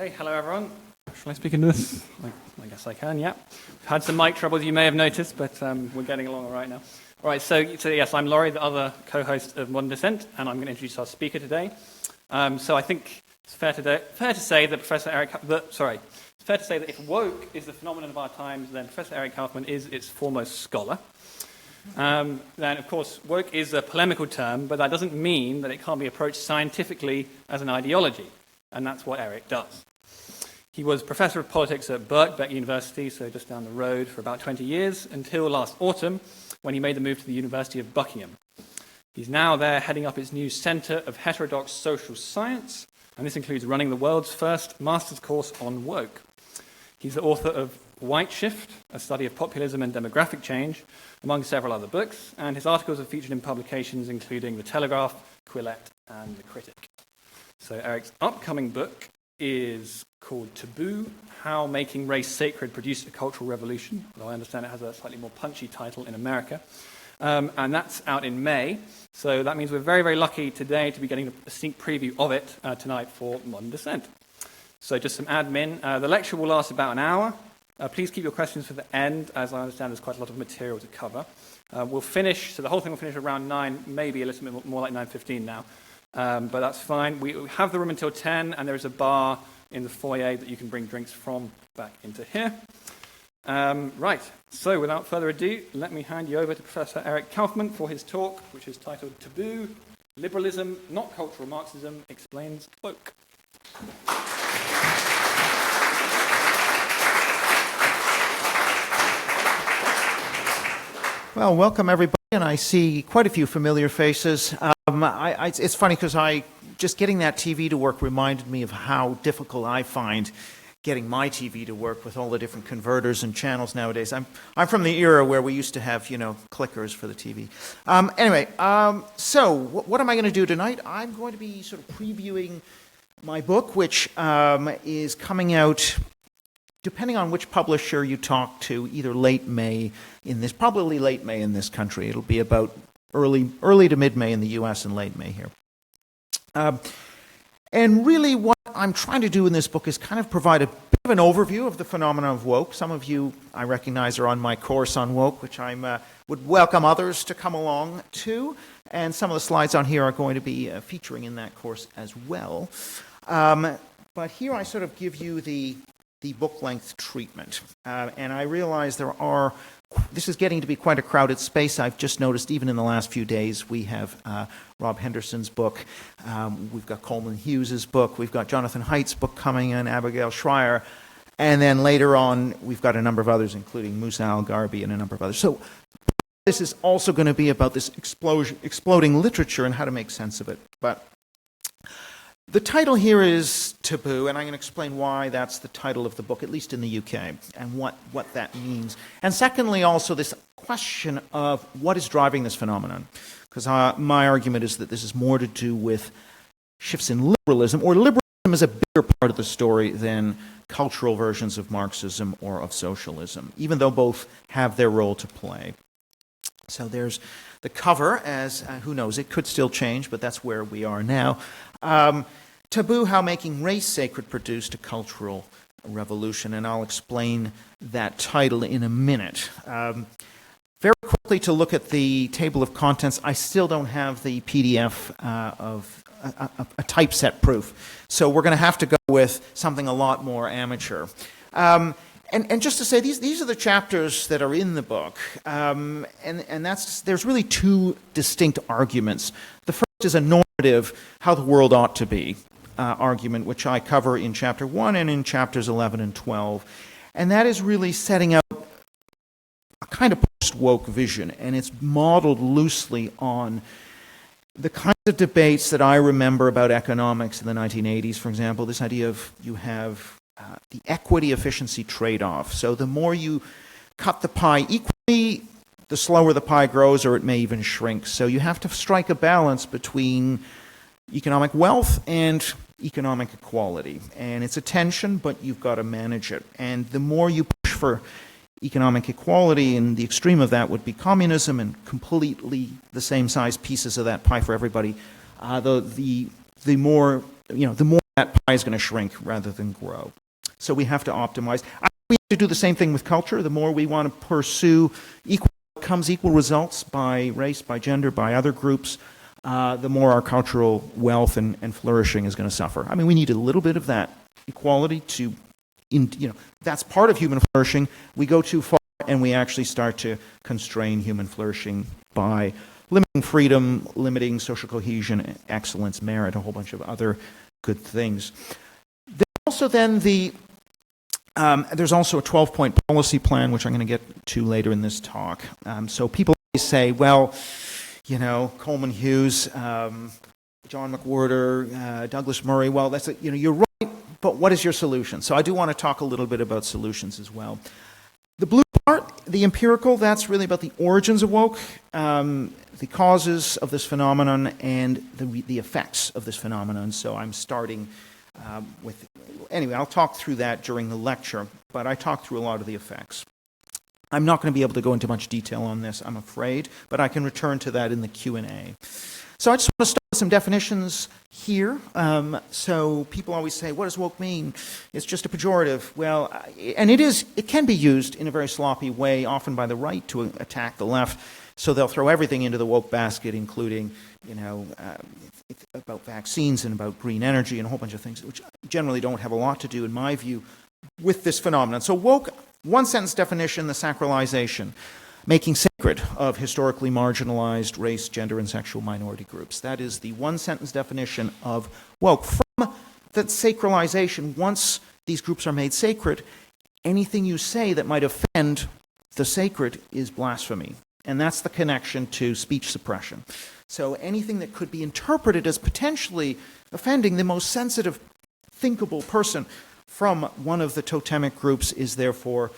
Okay, hello everyone. Shall I speak into this? I guess I can, yeah. We've had some mic troubles you may have noticed, but we're getting along all right now. All right, so yes, I'm Laurie, the other co-host of Modern Dissent, and I'm going to introduce our speaker today. So I think it's fair to say that if woke is the phenomenon of our times, then Professor Eric Kaufmann is its foremost scholar. Then, of course, woke is a polemical term, but that doesn't mean that it can't be approached scientifically as an ideology, and that's what Eric does. He was professor of politics at Birkbeck University, so just down the road, for about 20 years, until last autumn, when he made the move to the University of Buckingham. He's now there heading up its new Centre of Heterodox Social Science, and this includes running the world's first master's course on woke. He's the author of White Shift, a study of populism and demographic change, among several other books, and his articles are featured in publications including The Telegraph, Quillette, and The Critic. So Eric's upcoming book is called Taboo, How Making Race Sacred Produced a Cultural Revolution, although I understand it has a slightly more punchy title in America. And that's out in May, so that means we're very, very lucky today to be getting a sneak preview of it tonight for Modern Dissent. So just some admin. The lecture will last about an hour. Please keep your questions for the end, as I understand there's quite a lot of material to cover. We'll finish, so the whole thing will finish around 9, maybe a little bit more like 9:15 now. But that's fine. We have the room until 10, and there is a bar in the foyer that you can bring drinks from back into here. Right, so without further ado, let me hand you over to Professor Eric Kaufmann for his talk, which is titled Taboo, Liberalism, Not Cultural Marxism, Explains Woke. Well, welcome everybody, and I see quite a few familiar faces. It's funny because just getting that TV to work reminded me of how difficult I find getting my TV to work with all the different converters and channels nowadays. I'm from the era where we used to have, clickers for the TV. So what am I going to do tonight? I'm going to be sort of previewing my book, which is coming out, depending on which publisher you talk to, either late May probably late May in this country. It'll be about early to mid-May in the U.S. and late May here. And really what I'm trying to do in this book is kind of provide a bit of an overview of the phenomenon of woke. Some of you, I recognize, are on my course on woke, which I would welcome others to come along to. And some of the slides on here are going to be featuring in that course as well. But here I sort of give you the book-length treatment. And I realize this is getting to be quite a crowded space. I've just noticed even in the last few days we have Rob Henderson's book, we've got Coleman Hughes's book, we've got Jonathan Haidt's book coming in, Abigail Schreier, and then later on we've got a number of others, including Musa Al-Gharbi and a number of others. So this is also going to be about this exploding literature and how to make sense of it. But the title here is Taboo, and I'm going to explain why that's the title of the book, at least in the UK, and what that means. And secondly, also this question of what is driving this phenomenon, because my argument is that this is more to do with shifts in liberalism, or liberalism is a bigger part of the story than cultural versions of Marxism or of socialism, even though both have their role to play. So there's the cover, as who knows, it could still change, but that's where we are now. Taboo, How Making Race Sacred Produced a Cultural Revolution, and I'll explain that title in a minute. Very quickly, to look at the table of contents, I still don't have the PDF of a typeset proof, so we're going to have to go with something a lot more amateur. And just to say, these are the chapters that are in the book, and there's really two distinct arguments. The first is a normative, how the world ought to be argument, which I cover in chapter 1 and in chapters 11 and 12. And that is really setting out a kind of post-woke vision, and it's modeled loosely on the kinds of debates that I remember about economics in the 1980s, for example, this idea of you have the equity-efficiency trade-off. So the more you cut the pie equally, the slower the pie grows, or it may even shrink. So you have to strike a balance between economic wealth and economic equality. And it's a tension, but you've got to manage it. And the more you push for economic equality, and the extreme of that would be communism and completely the same size pieces of that pie for everybody, the more that pie is going to shrink rather than grow. So we have to optimize. We have to do the same thing with culture. The more we want to pursue equal outcomes, equal results by race, by gender, by other groups, the more our cultural wealth and flourishing is going to suffer. I mean, we need a little bit of that equality to, that's part of human flourishing. We go too far and we actually start to constrain human flourishing by limiting freedom, limiting social cohesion, excellence, merit, a whole bunch of other good things. There's also then there's also a 12-point policy plan, which I'm going to get to later in this talk. So people always say, well, Coleman Hughes, John McWhorter, Douglas Murray, well, that's you're right, but what is your solution? So I do want to talk a little bit about solutions as well. The blue part, the empirical, that's really about the origins of woke, the causes of this phenomenon, and the effects of this phenomenon. So I'm starting anyway, I'll talk through that during the lecture, but I talked through a lot of the effects. I'm not going to be able to go into much detail on this, I'm afraid, but I can return to that in the Q&A. So I just want to start with some definitions here. So people always say, what does woke mean? It's just a pejorative. Well, and it can be used in a very sloppy way, often by the right, to attack the left. So they'll throw everything into the woke basket, including, about vaccines and about green energy and a whole bunch of things, which generally don't have a lot to do, in my view, with this phenomenon. So woke, one-sentence definition, the sacralization, making sacred of historically marginalized race, gender, and sexual minority groups. That is the one-sentence definition of woke. From that sacralization, once these groups are made sacred, anything you say that might offend the sacred is blasphemy. And that's the connection to speech suppression. So anything that could be interpreted as potentially offending the most sensitive, thinkable person from one of the totemic groups is therefore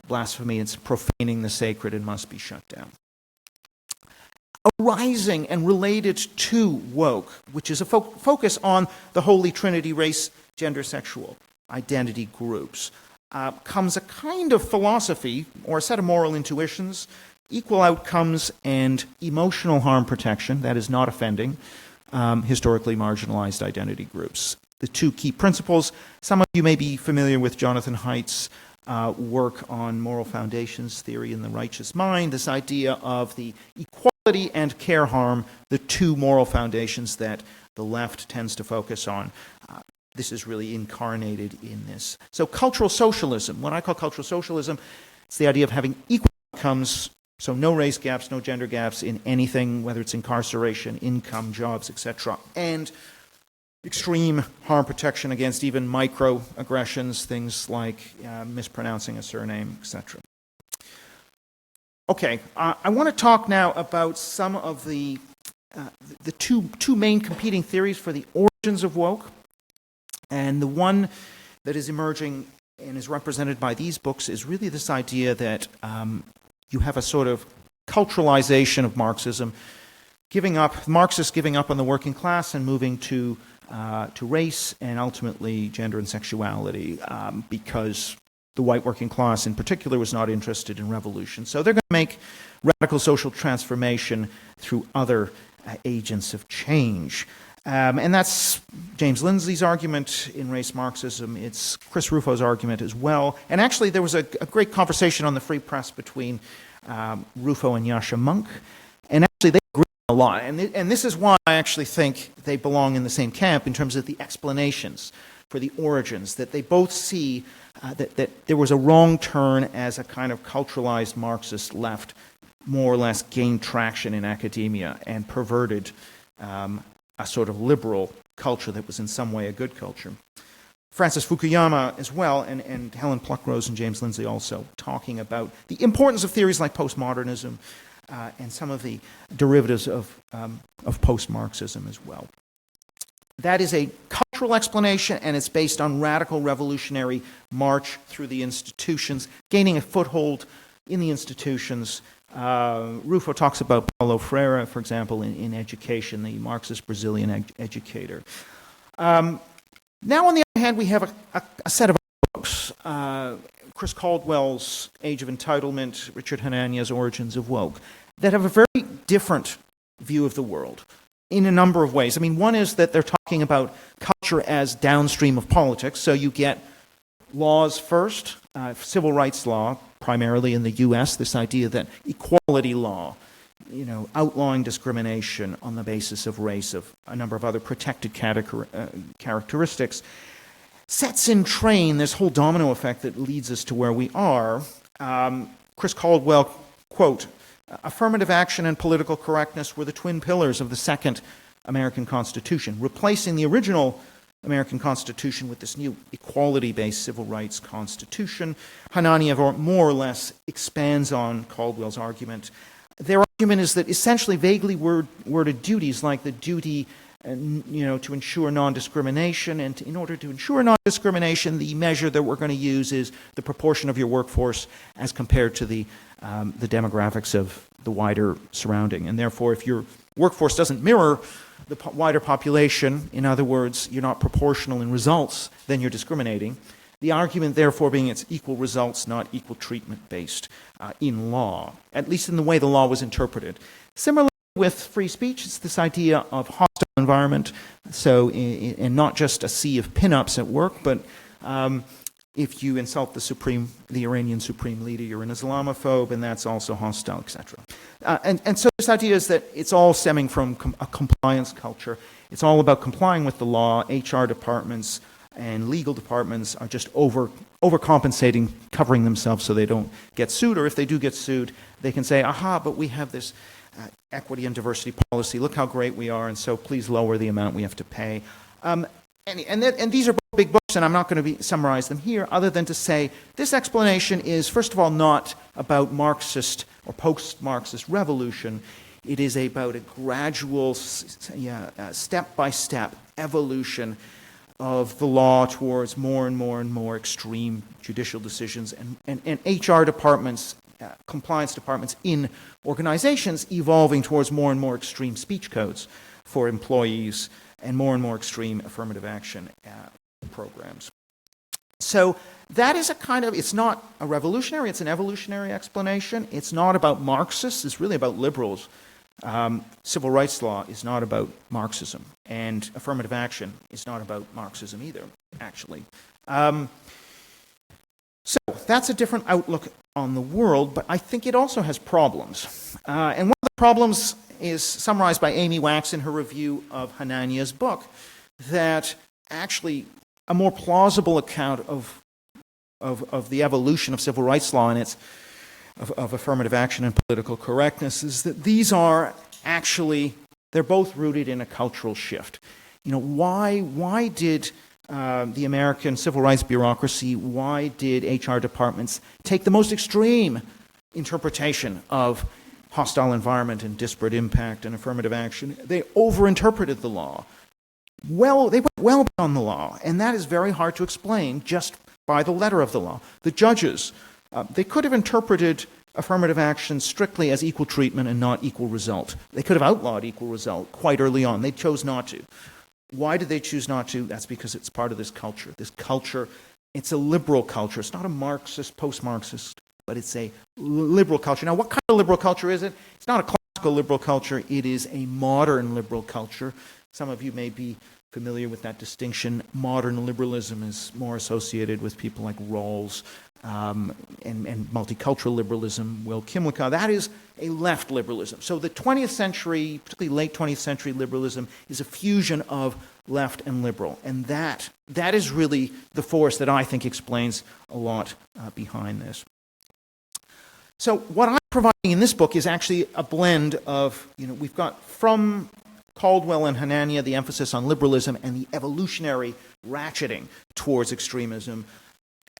blasphemy. It's profaning the sacred and must be shut down. Arising and related to woke, which is a focus on the holy trinity, race, gender, sexual identity groups, comes a kind of philosophy or a set of moral intuitions, equal outcomes and emotional harm protection, that is not offending, historically marginalized identity groups. The two key principles, some of you may be familiar with Jonathan Haidt's work on moral foundations theory in the righteous mind, this idea of the equality and care harm, the two moral foundations that the left tends to focus on. This is really incarnated in this. So cultural socialism, what I call cultural socialism, it's the idea of having equal outcomes, so no race gaps, no gender gaps in anything, whether it's incarceration, income, jobs, etc., and extreme harm protection against even microaggressions, things like mispronouncing a surname, etc. Okay, I want to talk now about some of the two main competing theories for the origins of woke. And the one that is emerging and is represented by these books is really this idea that you have a sort of culturalization of Marxism, Marxists giving up on the working class and moving to race and ultimately gender and sexuality because the white working class in particular was not interested in revolution. So they're going to make radical social transformation through other agents of change. And that's James Lindsay's argument in Race Marxism. It's Chris Rufo's argument as well. And actually, there was a great conversation on the Free Press between Rufo and Yasha Monk. And actually, they agree a lot. And this is why I actually think they belong in the same camp in terms of the explanations for the origins, that they both see that there was a wrong turn as a kind of culturalized Marxist left more or less gained traction in academia and perverted a sort of liberal culture that was in some way a good culture. Francis Fukuyama as well, and Helen Pluckrose and James Lindsay also, talking about the importance of theories like postmodernism and some of the derivatives of post-Marxism as well. That is a cultural explanation, and it's based on radical revolutionary march through the institutions, gaining a foothold in the institutions. Rufo talks about Paulo Freire, for example, in education, the Marxist Brazilian educator. Now, on the other hand, we have a set of books. Chris Caldwell's Age of Entitlement, Richard Hanania's Origins of Woke, that have a very different view of the world. in a number of ways. I mean, one is that they're talking about culture as downstream of politics. So you get laws first, civil rights law, primarily in the US, this idea that equality law, outlawing discrimination on the basis of race, of a number of other protected characteristics, sets in train this whole domino effect that leads us to where we are. Chris Caldwell, quote, "Affirmative action and political correctness were the twin pillars of the second American Constitution, replacing the original American Constitution with this new equality-based civil rights Constitution." Hanania more or less expands on Caldwell's argument. Their argument is that essentially vaguely worded duties, like the duty to ensure non-discrimination, and in order to ensure non-discrimination, the measure that we're going to use is the proportion of your workforce as compared to the demographics of the wider surrounding. And therefore, if your workforce doesn't mirror the wider population, in other words, you're not proportional in results, then you're discriminating. The argument, therefore, being it's equal results, not equal treatment based in law, at least in the way the law was interpreted. Similarly with free speech, it's this idea of hostile environment, and not just a sea of pin-ups at work, but if you insult the Iranian supreme leader, you're an Islamophobe, and that's also hostile, etc. And so this idea is that it's all stemming from a compliance culture. It's all about complying with the law. HR departments and legal departments are just overcompensating, covering themselves so they don't get sued, or if they do get sued, they can say, aha, but we have this equity and diversity policy, look how great we are, and so please lower the amount we have to pay. And these are both big books, and I'm not going to summarize them here, other than to say this explanation is, first of all, not about Marxist or post-Marxist revolution. It is about a gradual, step-by-step evolution of the law towards more and more and more extreme judicial decisions, and HR departments, compliance departments in organizations evolving towards more and more extreme speech codes for employees and more extreme affirmative action programs. So that is it's not a revolutionary, it's an evolutionary explanation. It's not about Marxists, it's really about liberals. Civil rights law is not about Marxism, and affirmative action is not about Marxism either, actually. So that's a different outlook on the world, but I think it also has problems. And one of the problems is summarized by Amy Wax in her review of Hanania's book, that actually a more plausible account of the evolution of civil rights law and of affirmative action and political correctness is that these are actually, they're both rooted in a cultural shift. Why did the American civil rights bureaucracy, why did HR departments take the most extreme interpretation of hostile environment and disparate impact and affirmative action? They overinterpreted the law. They went well beyond the law, and that is very hard to explain just by the letter of the law. The judges, they could have interpreted affirmative action strictly as equal treatment and not equal result. They could have outlawed equal result quite early on. They chose not to. Why did they choose not to? That's because it's part of this culture. This culture, it's a liberal culture. It's not a Marxist, post-Marxist, but it's a liberal culture. Now, what kind of liberal culture is it? It's not a classical liberal culture. It is a modern liberal culture. Some of you may be familiar with that distinction. Modern liberalism is more associated with people like Rawls, and multicultural liberalism, Will Kimlicka. That is a left liberalism. So the 20th century, particularly late 20th century liberalism, is a fusion of left and liberal. And that is really the force that I think explains a lot behind this. So what I'm providing in this book is actually a blend of, we've got from Caldwell and Hanania the emphasis on liberalism and the evolutionary ratcheting towards extremism.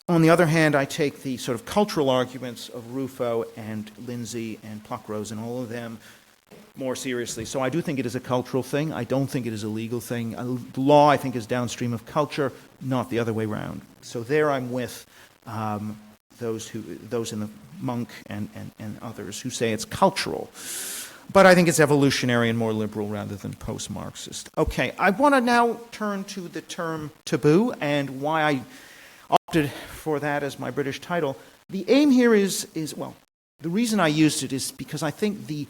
On the other hand, I take the sort of cultural arguments of Rufo and Lindsay and Pluckrose and all of them more seriously. So I do think it is a cultural thing. I don't think it is a legal thing. Law, I think, is downstream of culture, not the other way around. So there I'm with those in the Monk and others who say it's cultural. But I think it's evolutionary and more liberal rather than post-Marxist. Okay, I want to now turn to the term taboo and why I opted for that as my British title. The aim here is the reason I used it is because I think the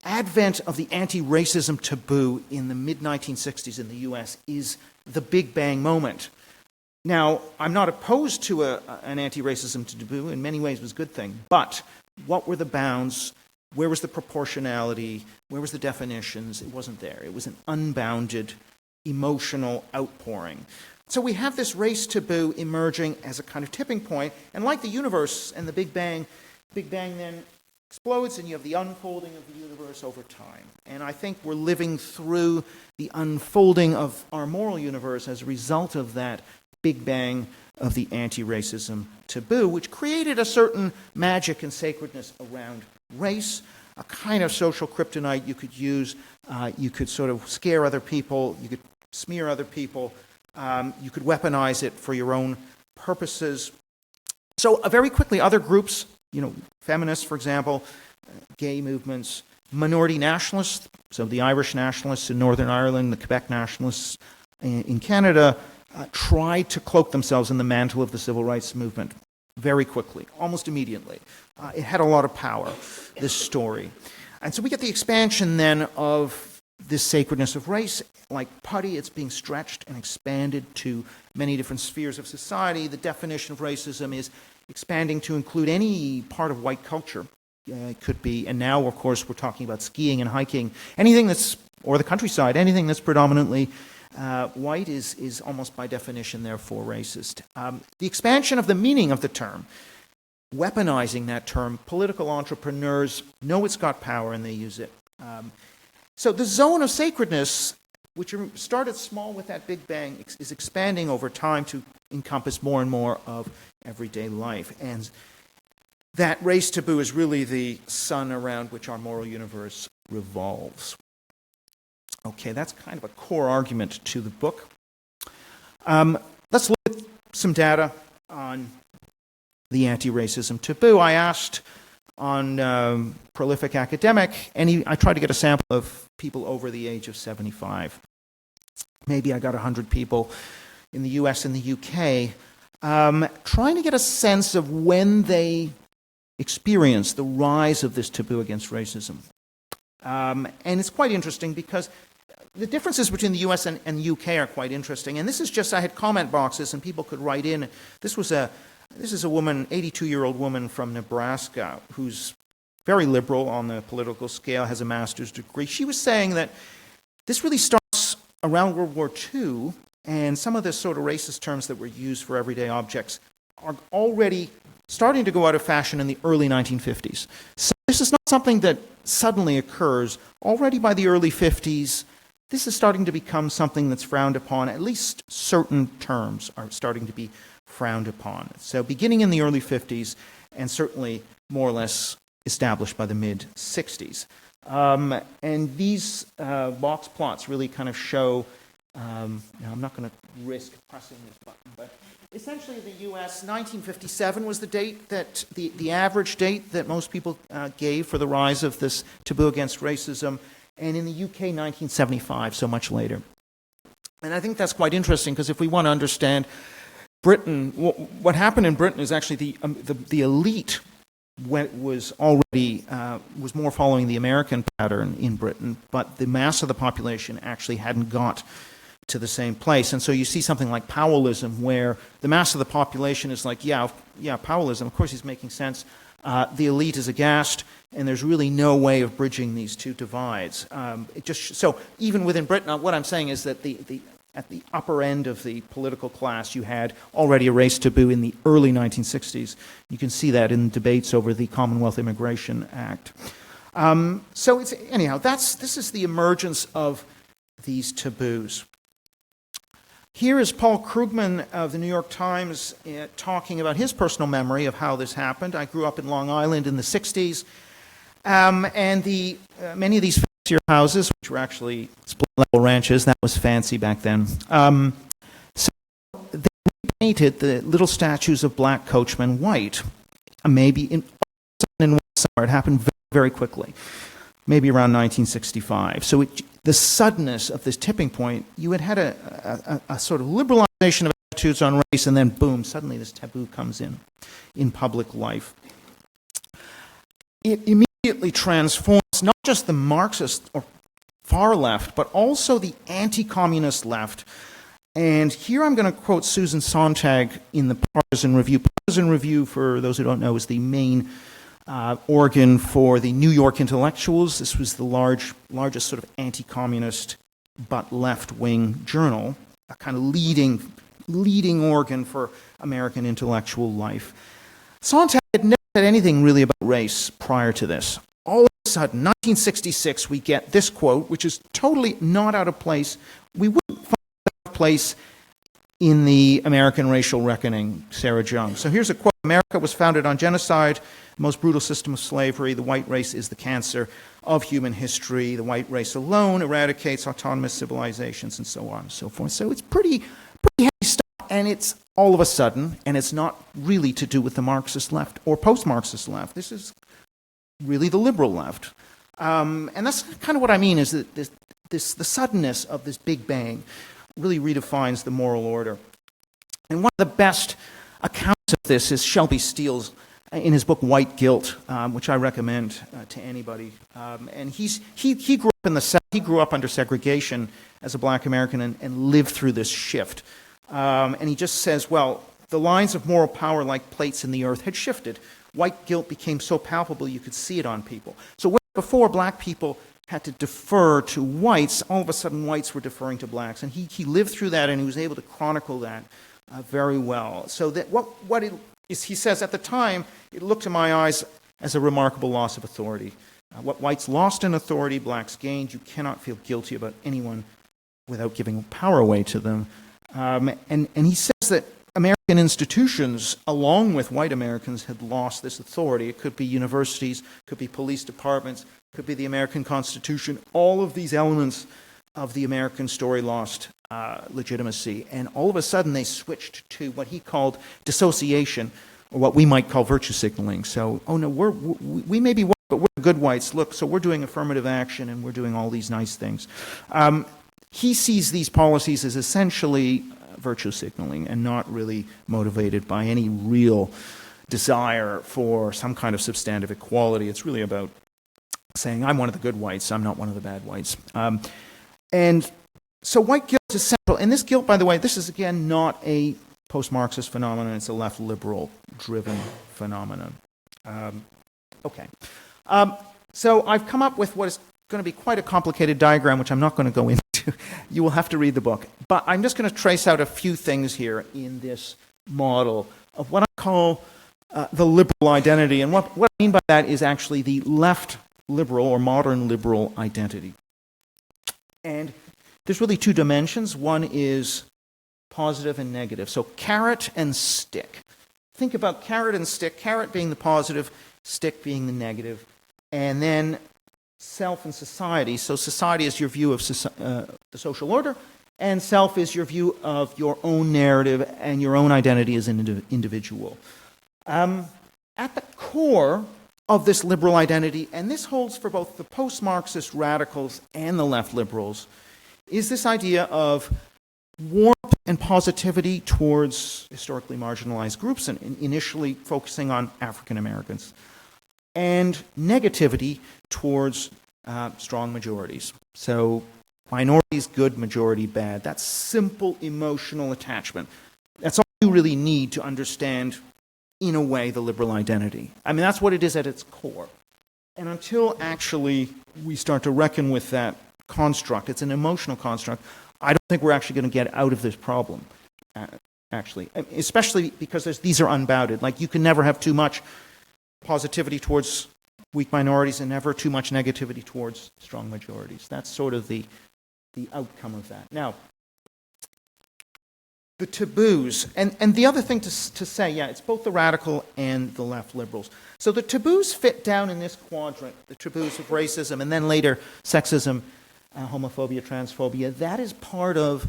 advent of the anti-racism taboo in the mid-1960s in the US is the Big Bang moment. Now, I'm not opposed to an anti-racism taboo. In many ways it was a good thing. But what were the bounds? Where was the proportionality? Where was the definitions? It wasn't there. It was an unbounded, emotional outpouring. So we have this race taboo emerging as a kind of tipping point. And like the universe and the Big Bang then explodes and you have the unfolding of the universe over time. And I think we're living through the unfolding of our moral universe as a result of that Big Bang of the anti-racism taboo, which created a certain magic and sacredness around race, a kind of social kryptonite you could use. You could sort of scare other people, you could smear other people, you could weaponize it for your own purposes. So very quickly, other groups, feminists, for example, gay movements, minority nationalists, so the Irish nationalists in Northern Ireland, the Quebec nationalists in Canada, tried to cloak themselves in the mantle of the civil rights movement very quickly, almost immediately. It had a lot of power, this story. And so we get the expansion then of this sacredness of race. Like putty, it's being stretched and expanded to many different spheres of society. The definition of racism is expanding to include any part of white culture. It could be, and now, of course, we're talking about skiing and hiking. Anything that's, or the countryside, anything that's predominantly white is almost by definition, therefore, racist. The expansion of the meaning of the term, weaponizing that term, political entrepreneurs know it's got power and they use it. So the zone of sacredness, which started small with that Big Bang, is expanding over time to encompass more and more of everyday life. And that race taboo is really the sun around which our moral universe revolves. Okay, that's kind of a core argument to the book. Let's look at some data on the anti-racism taboo. I asked on Prolific Academic, and I tried to get a sample of people over the age of 75. Maybe I got 100 people in the US and the UK, trying to get a sense of when they experienced the rise of this taboo against racism. And it's quite interesting because the differences between the US and the UK are quite interesting. And this is just, I had comment boxes and people could write in. This is a woman, 82-year-old woman from Nebraska, who's very liberal on the political scale, has a master's degree. She was saying that this really starts around World War II, and some of the sort of racist terms that were used for everyday objects are already starting to go out of fashion in the early 1950s. So this is not something that suddenly occurs. Already by the early 50s, this is starting to become something that's frowned upon. At least certain terms are starting to be frowned upon. So beginning in the early 50s, and certainly more or less established by the mid-60s. And these box plots really kind of show, I'm not going to risk pressing this button, but essentially the US, 1957 was the date that, the average date that most people gave for the rise of this taboo against racism, and in the UK, 1975, so much later. And I think that's quite interesting, because if we want to understand Britain, what happened in Britain is actually the elite was more following the American pattern in Britain, but the mass of the population actually hadn't got to the same place. And so you see something like Populism, where the mass of the population is like, yeah, Populism, of course he's making sense. The elite is aghast, and there's really no way of bridging these two divides. So even within Britain, what I'm saying is that at the upper end of the political class, you had already a race taboo in the early 1960s. You can see that in debates over the Commonwealth Immigration Act. So this is the emergence of these taboos. Here is Paul Krugman of the New York Times talking about his personal memory of how this happened. I grew up in Long Island in the 60s, and many of these fancier houses, which were actually split-level ranches, that was fancy back then, so they painted the little statues of black coachmen white. Maybe in one summer, it happened very, very quickly, maybe around 1965. So the suddenness of this tipping point, you had a sort of liberalization of attitudes on race, and then boom, suddenly this taboo comes in public life. It immediately transforms not just the Marxist or far left, but also the anti-communist left. And here I'm going to quote Susan Sontag in the Partisan Review. Partisan Review, for those who don't know, is the main organ for the New York intellectuals. This was the largest sort of anti-communist but left-wing journal, a kind of leading organ for American intellectual life. Sontag had never said anything really about race prior to this. All of a sudden, 1966, we get this quote, which is totally not out of place. We wouldn't find it out of place in the American Racial Reckoning, Sarah Jung. So here's a quote. America was founded on genocide, the most brutal system of slavery. The white race is the cancer of human history. The white race alone eradicates autonomous civilizations, and so on and so forth. So it's pretty heavy stuff, and it's all of a sudden, and it's not really to do with the Marxist left or post-Marxist left. This is really the liberal left. And that's kind of what I mean, is that the suddenness of this Big Bang really redefines the moral order. And one of the best accounts of this is Shelby Steele's in his book White Guilt, which I recommend to anybody. And he grew up in the South. He grew up under segregation as a black American and lived through this shift. And he just says, well, the lines of moral power like plates in the earth had shifted. White guilt became so palpable you could see it on people. So where before black people had to defer to whites, all of a sudden whites were deferring to blacks. And he lived through that, and he was able to chronicle that very well. So that what it is, he says, at the time, it looked to my eyes as a remarkable loss of authority. What whites lost in authority, blacks gained. You cannot feel guilty about anyone without giving power away to them. And he says that American institutions, along with white Americans, had lost this authority. It could be universities, could be police departments, could be the American Constitution. All of these elements of the American story lost legitimacy. And all of a sudden they switched to what he called dissociation, or what we might call virtue signaling. So, oh no, we may be white, but we're good whites. Look, so we're doing affirmative action and we're doing all these nice things. He sees these policies as essentially virtue signaling and not really motivated by any real desire for some kind of substantive equality. It's really about saying, I'm one of the good whites, I'm not one of the bad whites. And so white guilt is central. And this guilt, by the way, this is again not a post-Marxist phenomenon, it's a left-liberal driven phenomenon. So I've come up with what is going to be quite a complicated diagram, which I'm not going to go into. You will have to read the book. But I'm just going to trace out a few things here in this model of what I call the liberal identity. And what I mean by that is actually the left liberal or modern liberal identity. And there's really two dimensions. One is positive and negative. So carrot and stick. Think about carrot and stick, carrot being the positive, stick being the negative. And then self and society. So society is your view of the social order, and self is your view of your own narrative and your own identity as an individual. At the core of this liberal identity, and this holds for both the post-Marxist radicals and the left liberals, is this idea of warmth and positivity towards historically marginalized groups, and initially focusing on African Americans, and negativity towards strong majorities. So minorities, good, majority, bad. That's simple emotional attachment. That's all you really need to understand, in a way, the liberal identity. I mean, that's what it is at its core. And until actually we start to reckon with that construct, it's an emotional construct, I don't think we're actually going to get out of this problem, actually. Especially because these are unbounded. Like, you can never have too much positivity towards weak minorities and never too much negativity towards strong majorities. That's sort of the outcome of that. Now, the taboos, and the other thing to say, yeah, it's both the radical and the left liberals. So the taboos fit down in this quadrant, the taboos of racism, and then later sexism, homophobia, transphobia. That is part of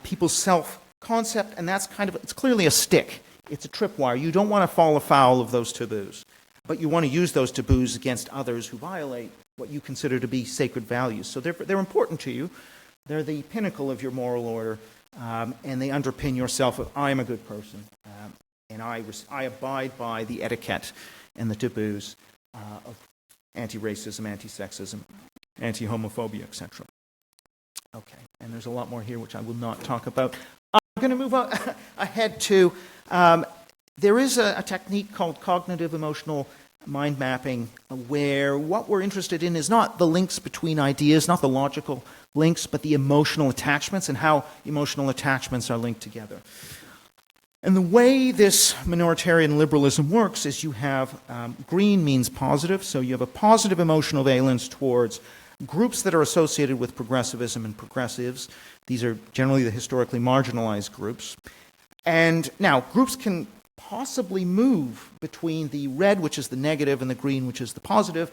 people's self-concept, and that's it's clearly a stick. It's a tripwire. You don't want to fall afoul of those taboos, but you want to use those taboos against others who violate what you consider to be sacred values. So they're important to you. They're the pinnacle of your moral order, and they underpin your self of, I am a good person, and I abide by the etiquette and the taboos. anti-racism, anti-sexism, anti-homophobia, etc. Okay, and there's a lot more here which I will not talk about. I'm going to move on ahead to, there is a technique called cognitive emotional mind mapping where what we're interested in is not the links between ideas, not the logical links, but the emotional attachments and how emotional attachments are linked together. And the way this minoritarian liberalism works is you have green means positive, so you have a positive emotional valence towards groups that are associated with progressivism and progressives. These are generally the historically marginalized groups. And now, groups can possibly move between the red, which is the negative, and the green, which is the positive.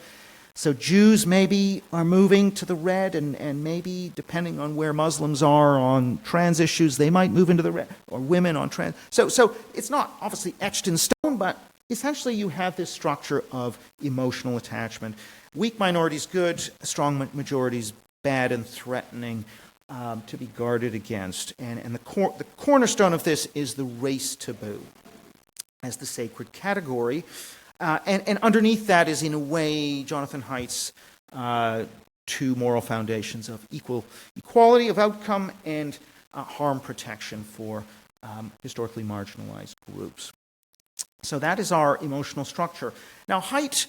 So Jews maybe are moving to the red, and maybe, depending on where Muslims are on trans issues, they might move into the red, or women on trans. So it's not obviously etched in stone, but essentially you have this structure of emotional attachment. Weak minorities good, strong majorities bad and threatening to be guarded against. And the cornerstone of this is the race taboo as the sacred category. And underneath that is, in a way, Jonathan Haidt's two moral foundations of equality of outcome and harm protection for historically marginalized groups. So that is our emotional structure. Now, Haidt,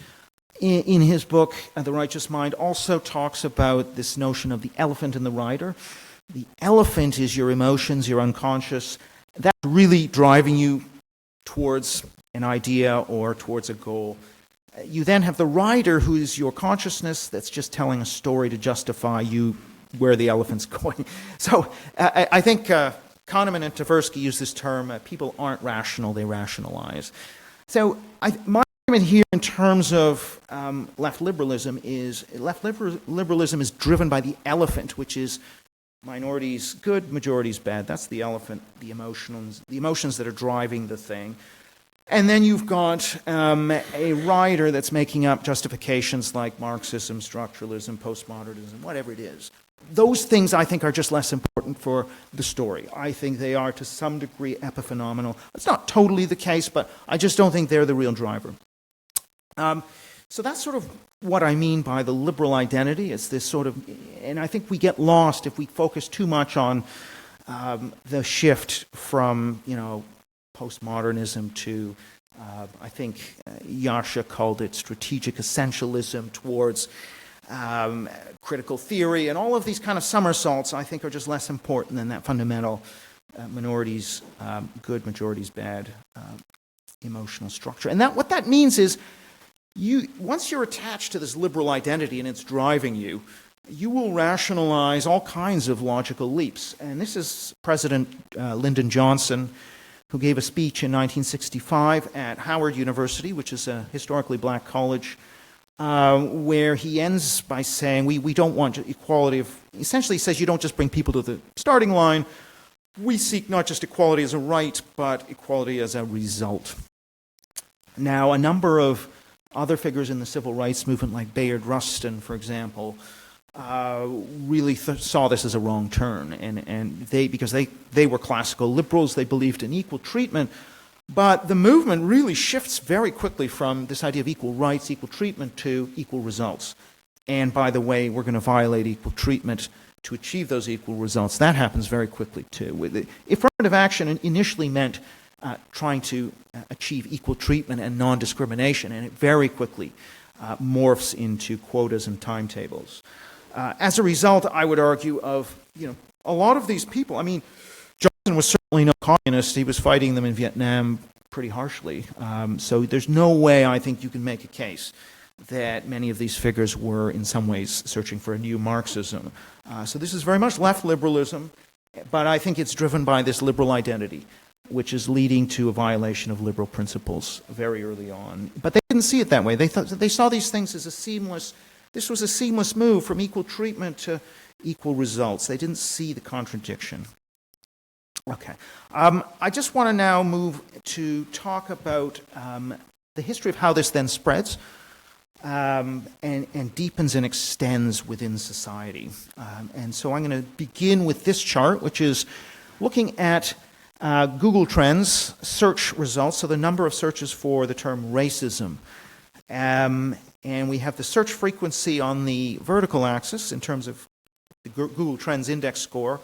in his book, The Righteous Mind, also talks about this notion of the elephant and the rider. The elephant is your emotions, your unconscious. That's really driving you towards an idea or towards a goal. You then have the rider, who is your consciousness that's just telling a story to justify you where the elephant's going. So I think Kahneman and Tversky use this term, people aren't rational, they rationalize. So my argument here in terms of left liberalism is driven by the elephant, which is minorities good, majorities bad. That's the elephant, the emotions that are driving the thing. And then you've got a rider that's making up justifications like Marxism, structuralism, postmodernism, whatever it is. Those things, I think, are just less important for the story. I think they are, to some degree, epiphenomenal. It's not totally the case, but I just don't think they're the real driver. So that's sort of what I mean by the liberal identity. It's this sort of, and I think we get lost if we focus too much on the shift from, postmodernism to, I think Yasha called it strategic essentialism, towards critical theory, and all of these kind of somersaults, I think, are just less important than that fundamental minorities good, majorities bad emotional structure. And what that means is, once you're attached to this liberal identity and it's driving you, you will rationalize all kinds of logical leaps. And this is President Lyndon Johnson, who gave a speech in 1965 at Howard University, which is a historically black college, where he ends by saying, we don't want equality of, essentially he says, you don't just bring people to the starting line, we seek not just equality as a right, but equality as a result. Now, a number of other figures in the civil rights movement, like Bayard Rustin, for example, really saw this as a wrong turn, and because they were classical liberals, they believed in equal treatment, but the movement really shifts very quickly from this idea of equal rights, equal treatment, to equal results. And by the way, we're going to violate equal treatment to achieve those equal results. That happens very quickly too. Affirmative action initially meant trying to achieve equal treatment and non-discrimination, and it very quickly morphs into quotas and timetables. As a result, I would argue, of a lot of these people. I mean, Johnson was certainly no communist. He was fighting them in Vietnam pretty harshly. So there's no way, I think, you can make a case that many of these figures were in some ways searching for a new Marxism. So this is very much left liberalism, but I think it's driven by this liberal identity, which is leading to a violation of liberal principles very early on. But they didn't see it that way. They saw these things as this was a seamless move from equal treatment to equal results. They didn't see the contradiction. Okay. I just want to now move to talk about the history of how this then spreads and deepens and extends within society. And so I'm going to begin with this chart, which is looking at Google Trends search results, so the number of searches for the term racism. And we have the search frequency on the vertical axis in terms of the Google Trends Index score.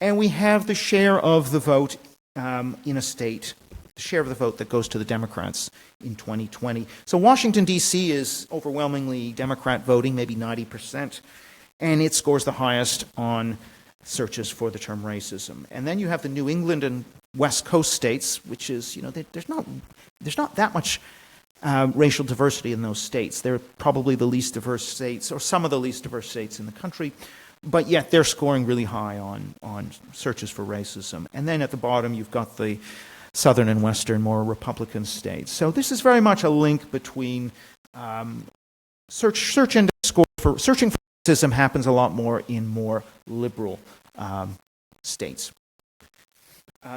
And we have the share of the vote in a state, the share of the vote that goes to the Democrats in 2020. So Washington, D.C. is overwhelmingly Democrat voting, maybe 90%, and it scores the highest on searches for the term racism. And then you have the New England and West Coast states, which is, there's not that much racial diversity in those states. They're probably the least diverse states, or some of the least diverse states in the country, but yet they're scoring really high on searches for racism. And then at the bottom, you've got the southern and western, more Republican states. So this is very much a link between search index score for searching for racism happens a lot more in more liberal states.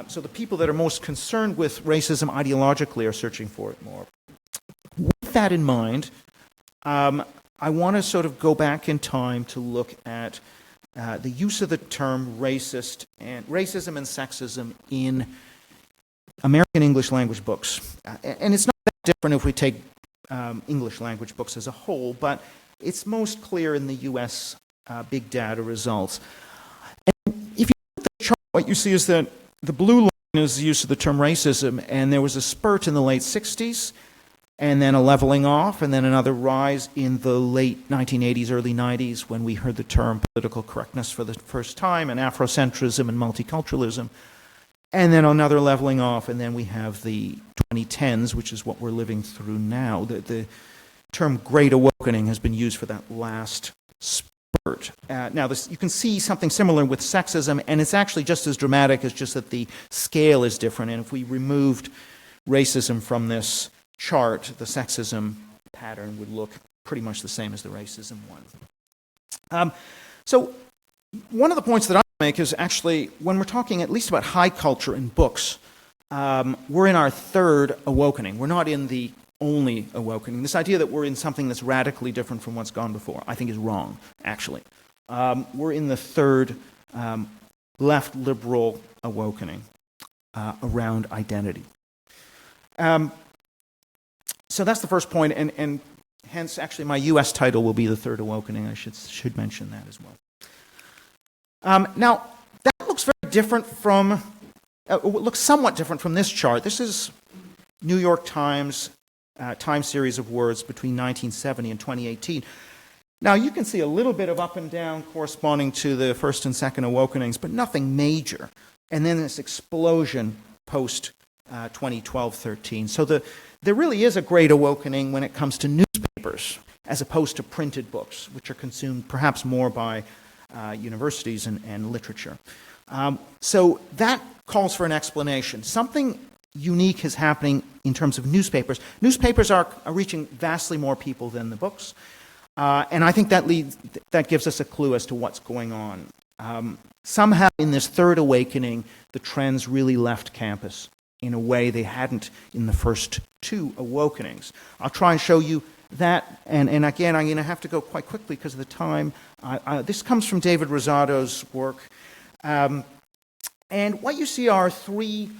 So the people that are most concerned with racism ideologically are searching for it more. With that in mind, I want to sort of go back in time to look at the use of the term racism and sexism in American English language books. And it's not that different if we take English language books as a whole, but it's most clear in the US big data results. And if you look at the chart, what you see is that the blue line is the use of the term racism, and there was a spurt in the late 60s, and then a leveling off, and then another rise in the late 1980s, early 90s, when we heard the term political correctness for the first time, and Afrocentrism and multiculturalism, and then another leveling off, and then we have the 2010s, which is what we're living through now. The term Great Awakening has been used for that last spurt. Now, you can see something similar with sexism, and it's actually just as dramatic, it's just that the scale is different, and if we removed racism from this chart, the sexism pattern would look pretty much the same as the racism one. So one of the points that I make is actually, when we're talking at least about high culture in books, we're in our third awakening. We're not in the only awakening. This idea that we're in something that's radically different from what's gone before, I think is wrong, actually. We're in the third left liberal awakening around identity. So that's the first point, and hence, actually, my U.S. title will be The Third Awakening. I should mention that as well. Now, that looks very different from, looks somewhat different from this chart. This is New York Times time series of words between 1970 and 2018. Now, you can see a little bit of up and down corresponding to the first and second awakenings, but nothing major. And then this explosion post 2012-13. So there really is a great awakening when it comes to newspapers, as opposed to printed books, which are consumed perhaps more by universities and literature. So that calls for an explanation. Something unique is happening in terms of newspapers. Newspapers are reaching vastly more people than the books, and I think that gives us a clue as to what's going on. Somehow in this third awakening, the trends really left campus in a way they hadn't in the first two awakenings. I'll try and show you that, and again, I'm going to have to go quite quickly because of the time. This comes from David Rosado's work. And what you see are three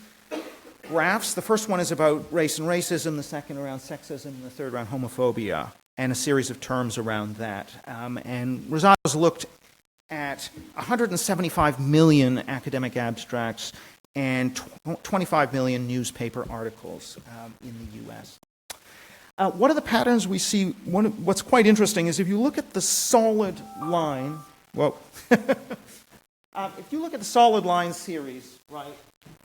graphs. The first one is about race and racism, the second around sexism, and the third around homophobia, and a series of terms around that. And Rosado's looked at 175 million academic abstracts and 25 million newspaper articles in the U.S. One of the patterns we see, what's quite interesting is if you look at the solid line, well, if you look at the solid line series, right,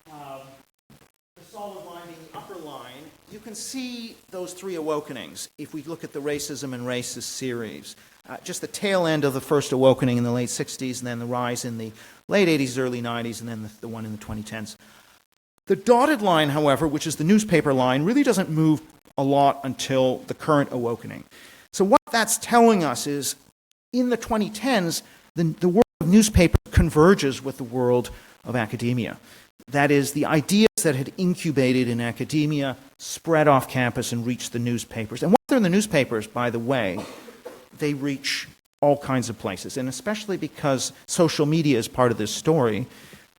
the solid line being the upper line, you can see those three awakenings if we look at the racism and racist series. Just the tail end of the first awakening in the late 60s, and then the rise in the late 80s, early 90s, and then the one in the 2010s. The dotted line, however, which is the newspaper line, really doesn't move a lot until the current awakening. So what that's telling us is, in the 2010s, the world of newspapers converges with the world of academia. That is, the ideas that had incubated in academia spread off campus and reached the newspapers. And once they're in the newspapers, by the way, they reach all kinds of places, and especially because social media is part of this story.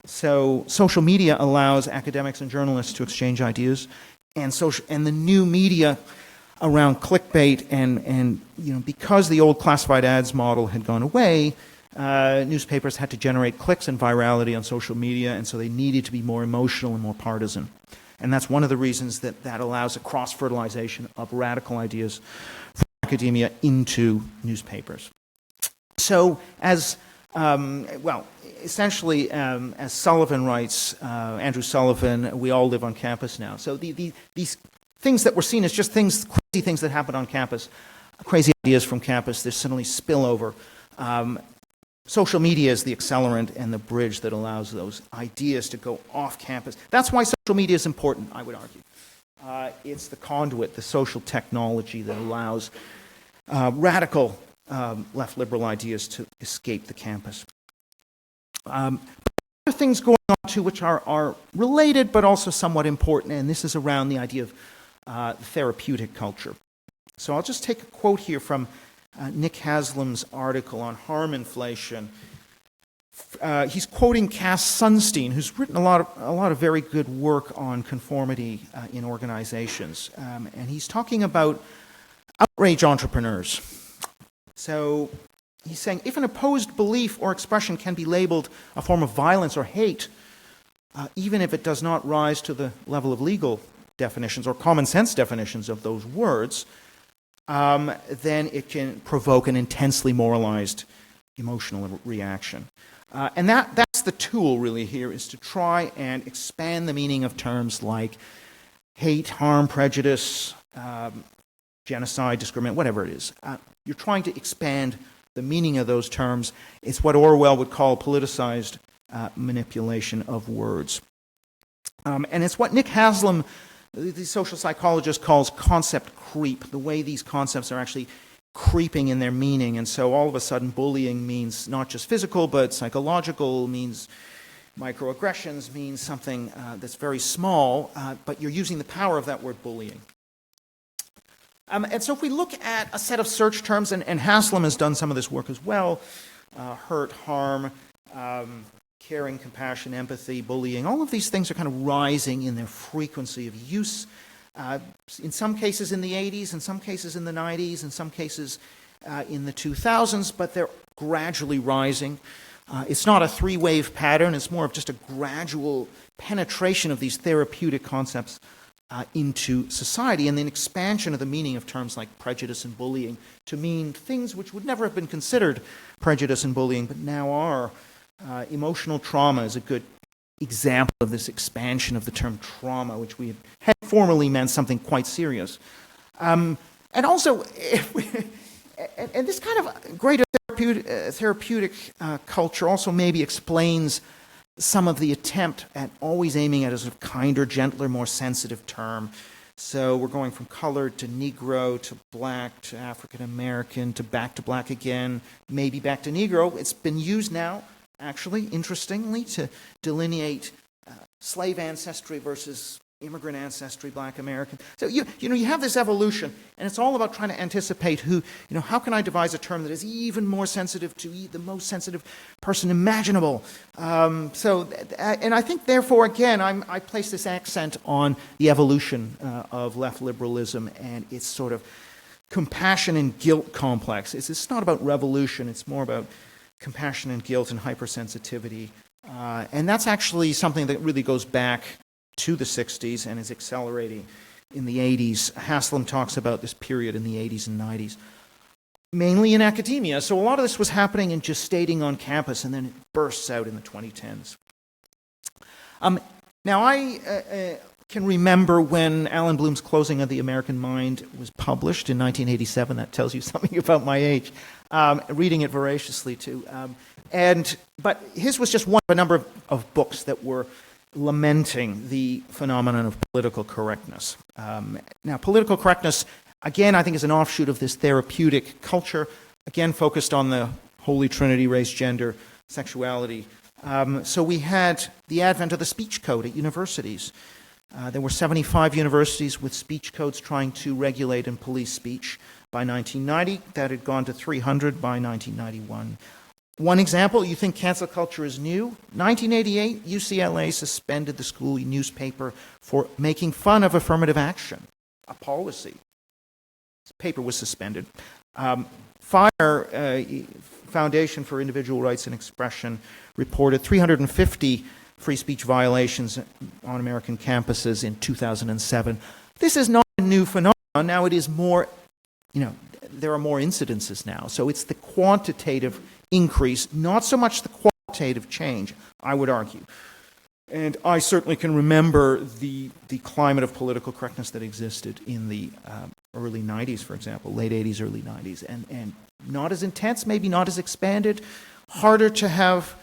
So social media allows academics and journalists to exchange ideas, and the new media around clickbait, and because the old classified ads model had gone away, newspapers had to generate clicks and virality on social media, and so they needed to be more emotional and more partisan. And that's one of the reasons that allows a cross-fertilization of radical ideas from academia into newspapers. So essentially, as Sullivan writes, Andrew Sullivan, we all live on campus now. So these things that were seen as just crazy things that happen on campus, crazy ideas from campus, there's suddenly spillover. Social media is the accelerant and the bridge that allows those ideas to go off campus. That's why social media is important, I would argue. It's the conduit, the social technology that allows radical left liberal ideas to escape the campus. Other things going on too which are related but also somewhat important, and this is around the idea of therapeutic culture. So I'll just take a quote here from Nick Haslam's article on harm inflation. He's quoting Cass Sunstein, who's written a lot of very good work on conformity in organizations, and he's talking about outrage entrepreneurs. So he's saying, if an opposed belief or expression can be labeled a form of violence or hate, even if it does not rise to the level of legal definitions or common sense definitions of those words, then it can provoke an intensely moralized emotional reaction. And that's the tool really here, is to try and expand the meaning of terms like hate, harm, prejudice, genocide, discrimination, whatever it is. You're trying to expand the meaning of those terms. It's what Orwell would call politicized manipulation of words. And it's what Nick Haslam, the social psychologist, calls concept creep, the way these concepts are actually creeping in their meaning. And so all of a sudden bullying means not just physical but psychological, means microaggressions, means something that's very small, but you're using the power of that word bullying. And so if we look at a set of search terms, and Haslam has done some of this work as well, hurt, harm, caring, compassion, empathy, bullying, all of these things are kind of rising in their frequency of use. In some cases in the 80s, in some cases in the 90s, in some cases in the 2000s, but they're gradually rising. It's not a three-wave pattern, it's more of just a gradual penetration of these therapeutic concepts into society, and then expansion of the meaning of terms like prejudice and bullying to mean things which would never have been considered prejudice and bullying, but now are. Emotional trauma is a good example of this expansion of the term trauma, which we had formerly meant something quite serious. And also, and this kind of greater therapeutic culture also maybe explains some of the attempt at always aiming at a sort of kinder, gentler, more sensitive term. So we're going from colored to Negro to black to African American to back to black again, maybe back to Negro. It's been used now, actually, interestingly, to delineate slave ancestry versus immigrant ancestry, black American. So you have this evolution, and it's all about trying to anticipate how can I devise a term that is even more sensitive to the most sensitive person imaginable. And I think, therefore, again, I place this accent on the evolution of left liberalism and its sort of compassion and guilt complex. It's not about revolution, it's more about compassion and guilt and hypersensitivity. And that's actually something that really goes back to the 60s and is accelerating in the 80s. Haslam talks about this period in the 80s and 90s, mainly in academia. So a lot of this was happening and gestating on campus, and then it bursts out in the 2010s. Now, I can remember when Alan Bloom's Closing of the American Mind was published in 1987. That tells you something about my age. Reading it voraciously, too. But his was just one of a number of books that were lamenting the phenomenon of political correctness. Now, political correctness, again, I think is an offshoot of this therapeutic culture, again focused on the Holy Trinity, race, gender, sexuality. So we had the advent of the speech code at universities. There were 75 universities with speech codes trying to regulate and police speech by 1990. That had gone to 300 by 1991. One example, you think cancel culture is new? 1988, UCLA suspended the school newspaper for making fun of affirmative action, a policy. paper was suspended. FIRE, Foundation for Individual Rights and Expression, reported 350 free speech violations on American campuses in 2007. This is not a new phenomenon. Now it is more, there are more incidences now. So it's the quantitative increase, not so much the qualitative change, I would argue. And I certainly can remember the climate of political correctness that existed in the early 90s, for example, late 80s, early 90s, and not as intense, maybe not as expanded, harder to have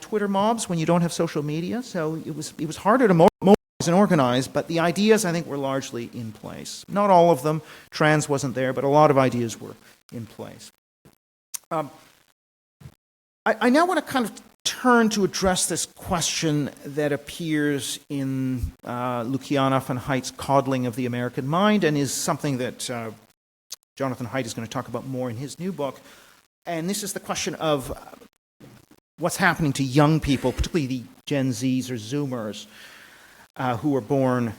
Twitter mobs when you don't have social media, so it was harder to mobilize and organize, but the ideas, I think, were largely in place. Not all of them, trans wasn't there, but a lot of ideas were in place. I now want to kind of turn to address this question that appears in Lukianoff and Haidt's Coddling of the American Mind, and is something that Jonathan Haidt is going to talk about more in his new book. And this is the question of what's happening to young people, particularly the Gen Zs or Zoomers, who were born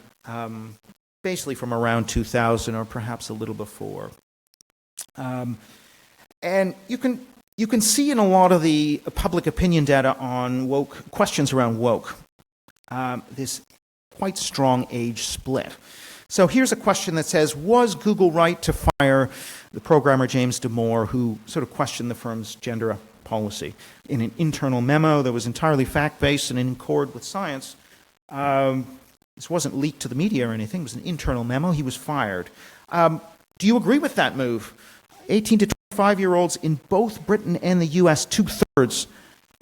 basically from around 2000 or perhaps a little before. And you can see in a lot of the public opinion data on woke, questions around woke, this quite strong age split. So here's a question that says, was Google right to fire the programmer James Damore, who sort of questioned the firm's gender policy? In an internal memo that was entirely fact-based and in accord with science, this wasn't leaked to the media or anything, it was an internal memo, he was fired. Do you agree with that move? 18 to 25-year-olds in both Britain and the US, 2/3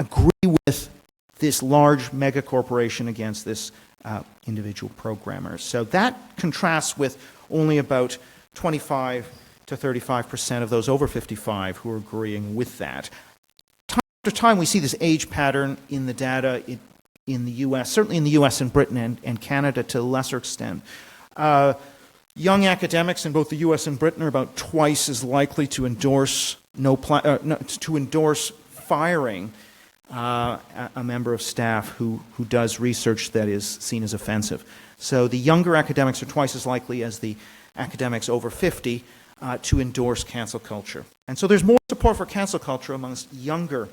agree with this large mega corporation against this individual programmer. So that contrasts with only about 25 to 35% of those over 55 who are agreeing with that. Time after time, we see this age pattern in the data in the US, certainly in the US and Britain and Canada to a lesser extent. Young academics in both the US and Britain are about twice as likely to endorse firing a member of staff who does research that is seen as offensive. So the younger academics are twice as likely as the academics over 50 to endorse cancel culture. And so there's more support for cancel culture amongst younger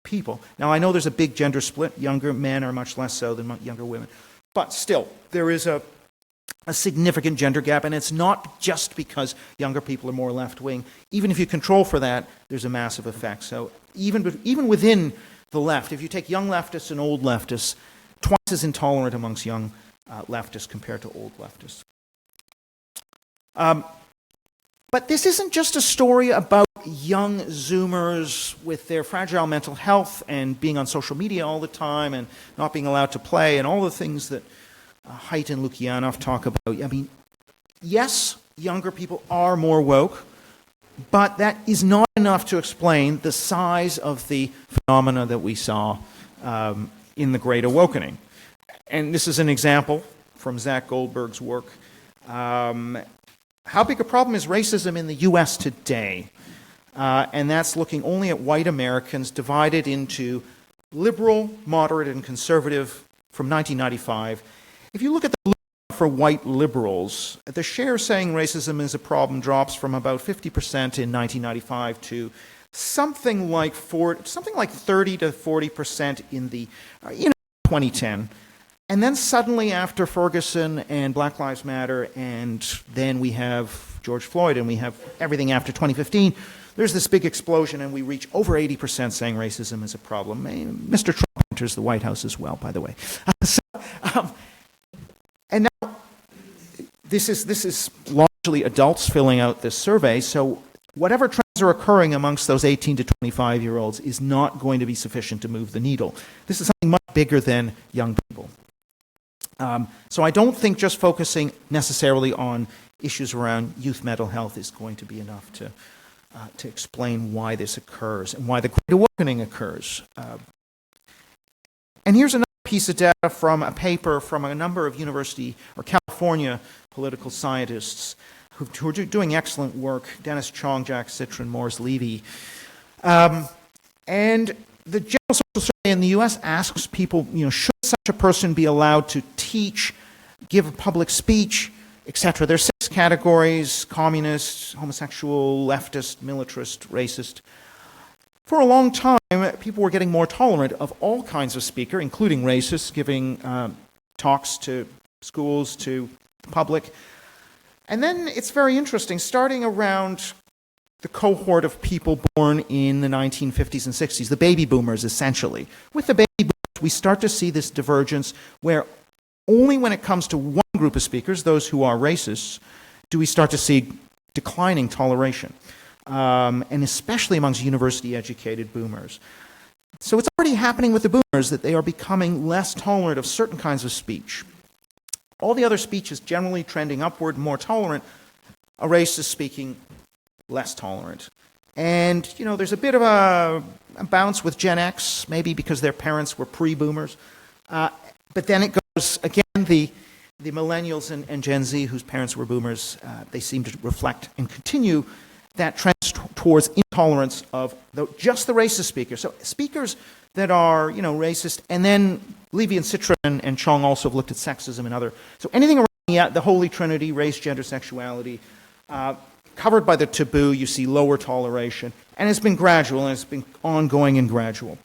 people. Now I know there's a big gender split. Younger men are much less so than younger women. But still, there is a significant gender gap, and it's not just because younger people are more left-wing. Even if you control for that, there's a massive effect. So even within the left, if you take young leftists and old leftists, twice as intolerant amongst young leftists compared to old leftists. But this isn't just a story about young Zoomers with their fragile mental health and being on social media all the time and not being allowed to play and all the things that Haidt and Lukianoff talk about. I mean, yes, younger people are more woke, but that is not enough to explain the size of the phenomena that we saw in the Great Awakening. And this is an example from Zach Goldberg's work. How big a problem is racism in the US today? And that's looking only at white Americans divided into liberal, moderate, and conservative from 1995. If you look at the for white liberals, the share saying racism is a problem drops from about 50% in 1995 to something like 30 to 40% in the 2010. And then suddenly after Ferguson and Black Lives Matter, and then we have George Floyd, and we have everything after 2015, there's this big explosion, and we reach over 80% saying racism is a problem. Mr. Trump enters the White House as well, by the way. And now, this is largely adults filling out this survey, so whatever trends are occurring amongst those 18 to 25-year-olds is not going to be sufficient to move the needle. This is something much bigger than young people. So I don't think just focusing necessarily on issues around youth mental health is going to be enough to explain why this occurs and why the Great Awakening occurs. And here's another piece of data from a paper from a number of university or California political scientists who are doing excellent work, Dennis Chong, Jack Citron, Morris Levy. And the General Social Survey in the U.S. asks people, should such a person be allowed to teach, give a public speech, etc. There's 6 categories: communist, homosexual, leftist, militarist, racist. For a long time, people were getting more tolerant of all kinds of speaker, including racists, giving talks to schools, to the public. And then it's very interesting, starting around the cohort of people born in the 1950s and 60s, the baby boomers essentially. With the baby boomers, we start to see this divergence where only when it comes to one group of speakers, those who are racists, do we start to see declining toleration, and especially amongst university-educated boomers. So it's already happening with the boomers that they are becoming less tolerant of certain kinds of speech. All the other speech is generally trending upward, more tolerant. A racist speaking less tolerant. And, there's a bit of a bounce with Gen X, maybe because their parents were pre-boomers. But then it goes, again, the millennials and Gen Z, whose parents were boomers, they seem to reflect and continue that trend towards intolerance of just the racist speakers. So speakers that are, racist, and then Levy and Citron and Chong also have looked at sexism and other. So anything around the Holy Trinity, race, gender, sexuality, covered by the taboo, you see lower toleration, and it's been gradual, and it's been ongoing and gradual.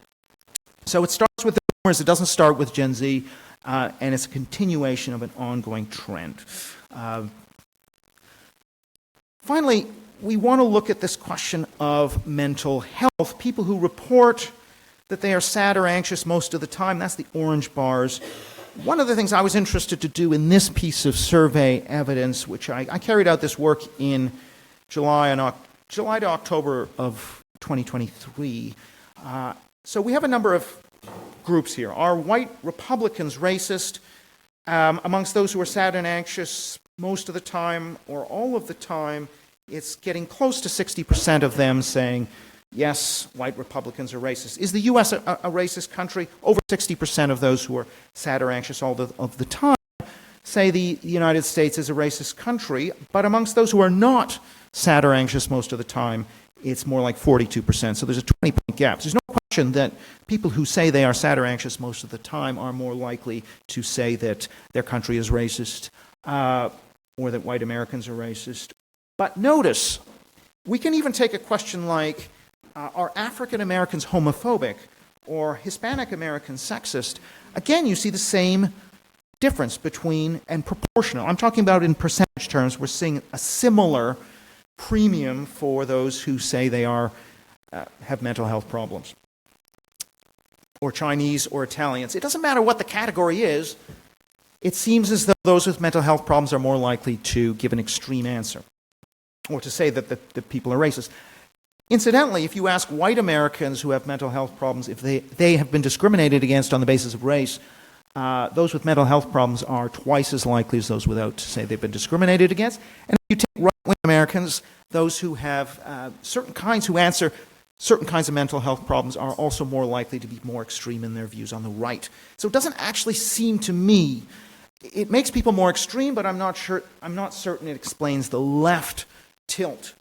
So it starts with the boomers, it doesn't start with Gen Z, and it's a continuation of an ongoing trend. Finally, we want to look at this question of mental health. People who report that they are sad or anxious most of the time, that's the orange bars. One of the things I was interested to do in this piece of survey evidence, which I carried out this work in July to October of 2023. So we have a number of groups here. Are white Republicans racist? Amongst those who are sad and anxious most of the time or all of the time, it's getting close to 60% of them saying, yes, white Republicans are racist. Is the U.S. a racist country? Over 60% of those who are sad or anxious all of the time say the United States is a racist country, but amongst those who are not sad or anxious most of the time, it's more like 42%. So there's a 20-point gap. So there's no question that people who say they are sad or anxious most of the time are more likely to say that their country is racist or that white Americans are racist. But notice, we can even take a question like, are African Americans homophobic or Hispanic Americans sexist? Again, you see the same difference between and proportional. I'm talking about in percentage terms. We're seeing a similar premium for those who say they are have mental health problems, or Chinese or Italians. It doesn't matter what the category is. It seems as though those with mental health problems are more likely to give an extreme answer, or to say that the people are racist. Incidentally, if you ask white Americans who have mental health problems if they have been discriminated against on the basis of race, those with mental health problems are twice as likely as those without to say they've been discriminated against. And if you take right-wing Americans, those who have who answer certain kinds of mental health problems are also more likely to be more extreme in their views on the right. So it doesn't actually seem to me, it makes people more extreme, but I'm not certain it explains the left tilt,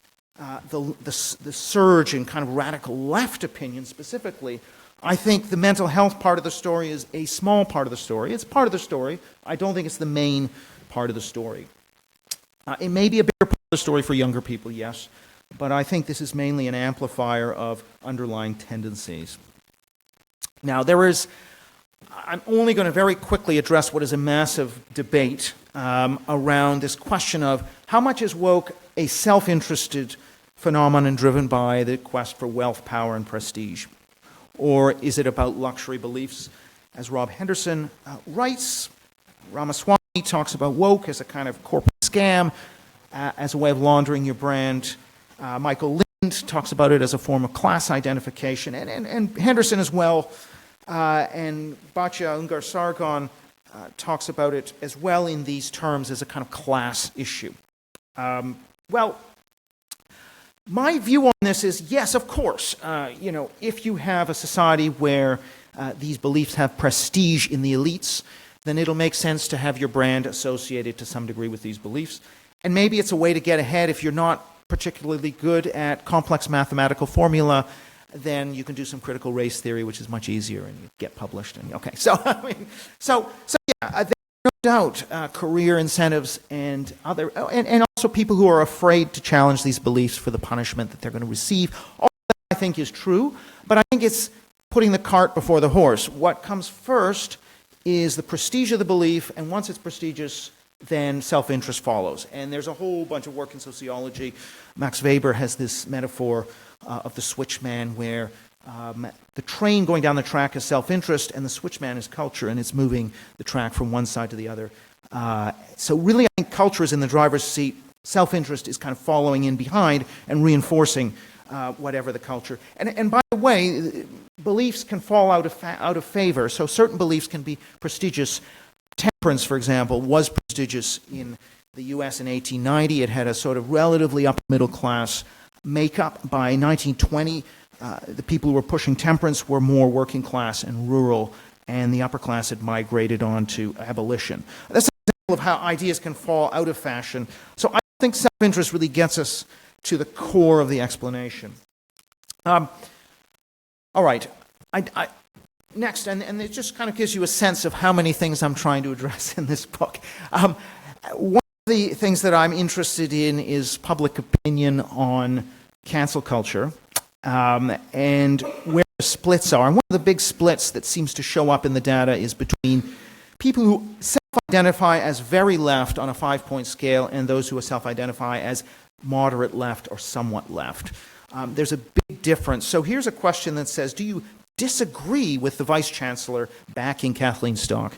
the surge in kind of radical left opinion specifically. I think the mental health part of the story is a small part of the story. It's part of the story. I don't think it's the main part of the story. It may be a bigger part of the story for younger people, yes, but I think this is mainly an amplifier of underlying tendencies. Now, I'm only going to very quickly address what is a massive debate around this question of how much is woke a self-interested phenomenon driven by the quest for wealth, power, and prestige? Or is it about luxury beliefs? As Rob Henderson writes, Ramaswamy talks about woke as a kind of corporate scam, as a way of laundering your brand. Michael Lind talks about it as a form of class identification, and Henderson as well, and Batya Ungar Sargon talks about it as well in these terms as a kind of class issue. Well, my view on this is, yes, of course, if you have a society where these beliefs have prestige in the elites, then it'll make sense to have your brand associated to some degree with these beliefs. And maybe it's a way to get ahead if you're not particularly good at complex mathematical formula, then you can do some critical race theory, which is much easier, and you get published. And okay, so yeah, there's no doubt career incentives and also people who are afraid to challenge these beliefs for the punishment that they're going to receive. All of that I think is true, but I think it's putting the cart before the horse. What comes first is the prestige of the belief, and once it's prestigious, then self-interest follows. And there's a whole bunch of work in sociology. Max Weber has this metaphor of the switchman where the train going down the track is self-interest and the switchman is culture, and it's moving the track from one side to the other. So really I think culture is in the driver's seat. Self-interest is kind of following in behind and reinforcing whatever the culture. And by the way, beliefs can fall out of favor. So certain beliefs can be prestigious. Temperance, for example, was prestigious in the U.S. in 1890. It had a sort of relatively upper middle class makeup. By 1920, the people who were pushing temperance were more working class and rural, and the upper class had migrated on to abolition. That's an example of how ideas can fall out of fashion. So I think self-interest really gets us to the core of the explanation. All right. Next, and it just kind of gives you a sense of how many things I'm trying to address in this book. One of the things that I'm interested in is public opinion on cancel culture and where the splits are. And one of the big splits that seems to show up in the data is between people who self-identify as very left on a 5-point scale and those who self-identify as moderate left or somewhat left. There's a big difference. So here's a question that says, do you disagree with the Vice Chancellor backing Kathleen Stock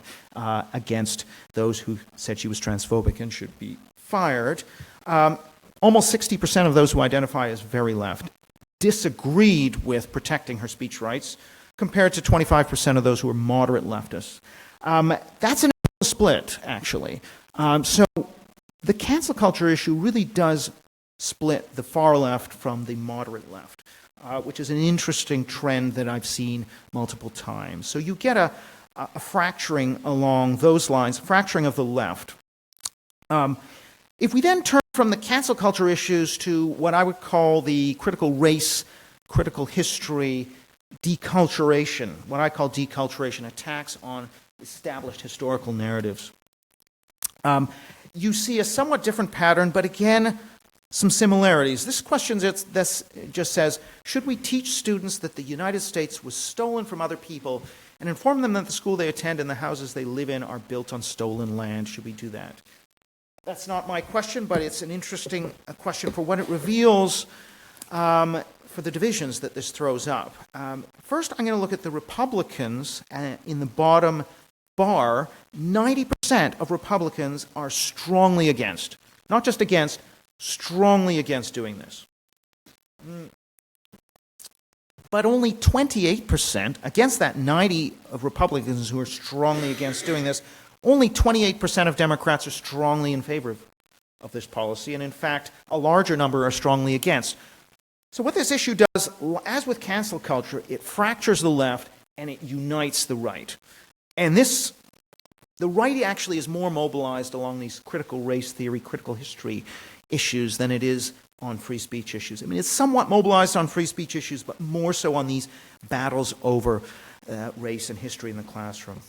against those who said she was transphobic and should be fired? Almost 60% of those who identify as very left disagreed with protecting her speech rights, compared to 25% of those who are moderate leftists. That's an split, actually. So the cancel culture issue really does split the far left from the moderate left, which is an interesting trend that I've seen multiple times. So you get a fracturing along those lines, fracturing of the left. If we then turn from the cancel culture issues to what I would call the critical race, critical history, deculturation, what I call deculturation, attacks on established historical narratives, you see a somewhat different pattern, but again, some similarities. This question just says, should we teach students that the United States was stolen from other people and inform them that the school they attend and the houses they live in are built on stolen land? Should we do that? That's not my question, but it's an interesting question for what it reveals for the divisions that this throws up. First, I'm going to look at the Republicans in the bottom bar. 90% of Republicans are strongly against, not just against, strongly against doing this. But only 28%, against that 90 of Republicans who are strongly against doing this, only 28% of Democrats are strongly in favor of this policy, and in fact, a larger number are strongly against. So what this issue does, as with cancel culture, it fractures the left and it unites the right. And the right actually is more mobilized along these critical race theory, critical history issues than it is on free speech issues. I mean, it's somewhat mobilized on free speech issues, but more so on these battles over race and history in the classroom.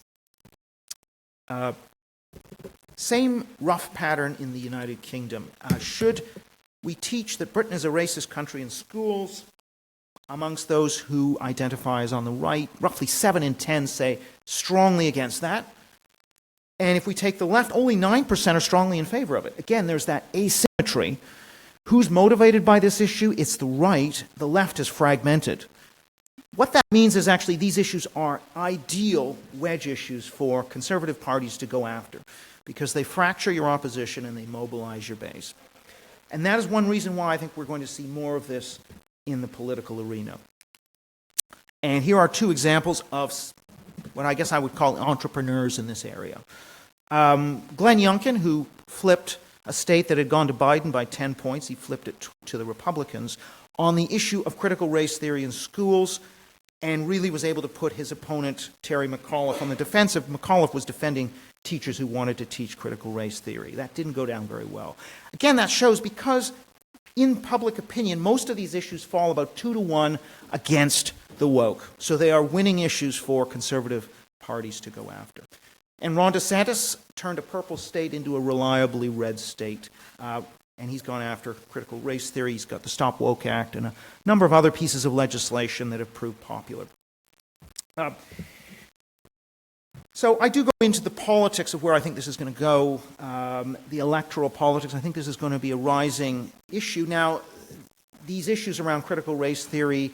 Same rough pattern in the United Kingdom. Should we teach that Britain is a racist country in schools? Amongst those who identify as on the right, roughly 7 in 10 say strongly against that. And if we take the left, only 9% are strongly in favor of it. Again, there's that asymmetry. Who's motivated by this issue? It's the right. The left is fragmented. What that means is actually these issues are ideal wedge issues for conservative parties to go after because they fracture your opposition and they mobilize your base. And that is one reason why I think we're going to see more of this in the political arena. And here are two examples of what I guess I would call entrepreneurs in this area. Glenn Youngkin, who flipped a state that had gone to Biden by 10 points, he flipped it to the Republicans on the issue of critical race theory in schools, and really was able to put his opponent, Terry McAuliffe, on the defensive. McAuliffe was defending teachers who wanted to teach critical race theory. That didn't go down very well. Again, that shows because in public opinion, most of these issues fall about 2-to-1 against the woke. So they are winning issues for conservative parties to go after. And Ron DeSantis turned a purple state into a reliably red state. And he's gone after critical race theory. He's got the Stop Woke Act and a number of other pieces of legislation that have proved popular. So I do go into the politics of where I think this is going to go, the electoral politics. I think this is going to be a rising issue. Now, these issues around critical race theory,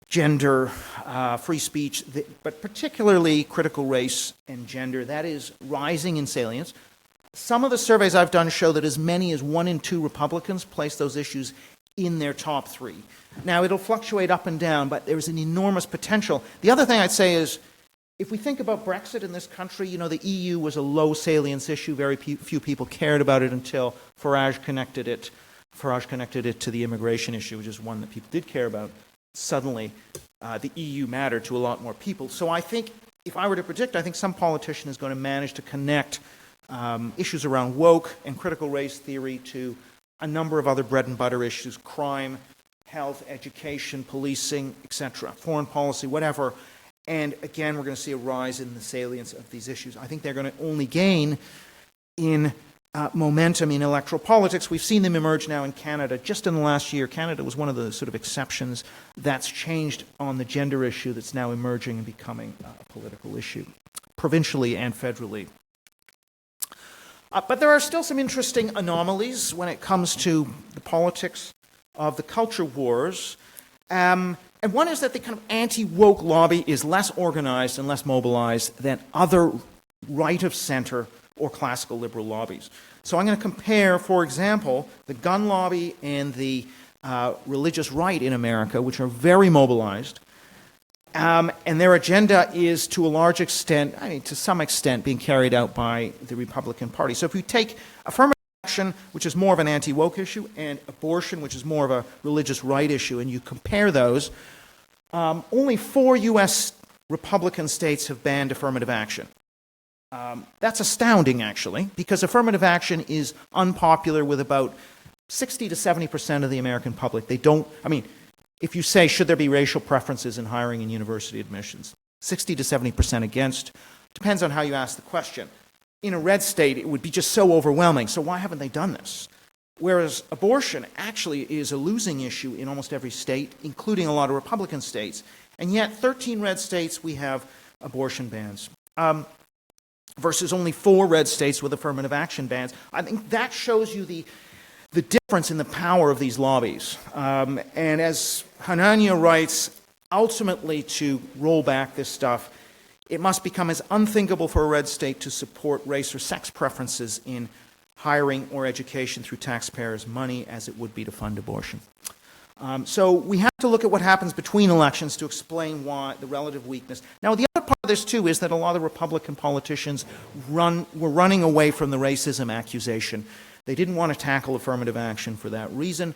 gender, free speech, but particularly critical race and gender, that is rising in salience. Some of the surveys I've done show that as many as 1 in 2 Republicans place those issues in their top 3. Now, it'll fluctuate up and down, but there's an enormous potential. The other thing I'd say is, if we think about Brexit in this country, you know, the EU was a low salience issue. Very few people cared about it until Farage connected it to the immigration issue, which is one that people did care about. Suddenly, the EU mattered to a lot more people. So I think, if I were to predict, I think some politician is going to manage to connect issues around woke and critical race theory to a number of other bread and butter issues: crime, health, education, policing, etc., foreign policy, whatever. And again, we're going to see a rise in the salience of these issues. I think they're going to only gain in momentum in electoral politics. We've seen them emerge now in Canada. Just in the last year, Canada was one of the sort of exceptions. That's changed on the gender issue that's now emerging and becoming a political issue, provincially and federally. But there are still some interesting anomalies when it comes to the politics of the culture wars. And one is that the kind of anti-woke lobby is less organized and less mobilized than other right-of-center or classical liberal lobbies. So I'm going to compare, for example, the gun lobby and the religious right in America, which are very mobilized, and their agenda is to a large extent, to some extent, being carried out by the Republican Party. So if you take affirmative action, which is more of an anti-woke issue, and abortion, which is more of a religious right issue, and you compare those, only 4 U.S. Republican states have banned affirmative action. That's astounding, actually, because affirmative action is unpopular with about 60 to 70% of the American public. They don't, if you say, should there be racial preferences in hiring and university admissions, 60 to 70% against. Depends on how you ask the question. In a red state, it would be just so overwhelming. So why haven't they done this? Whereas abortion actually is a losing issue in almost every state, including a lot of Republican states. And yet, 13 red states, we have abortion bans. Versus only 4 red states with affirmative action bans. I think that shows you the difference in the power of these lobbies. And as Hanania writes, ultimately to roll back this stuff, it must become as unthinkable for a red state to support race or sex preferences in hiring or education through taxpayers' money as it would be to fund abortion. So we have to look at what happens between elections to explain why the relative weakness. Now, the other part of this, too, is that a lot of Republican politicians were running away from the racism accusation. They didn't want to tackle affirmative action for that reason.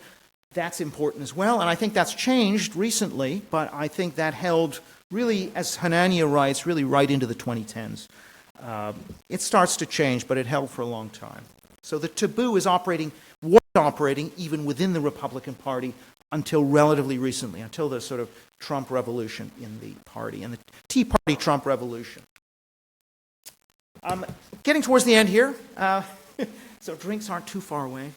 That's important as well, and I think that's changed recently, but I think that held really, as Hanania writes, really right into the 2010s. It starts to change, but it held for a long time. So the taboo was operating even within the Republican Party until relatively recently, until the sort of Trump revolution in the party, and the Tea Party Trump revolution. Getting towards the end here, so drinks aren't too far away.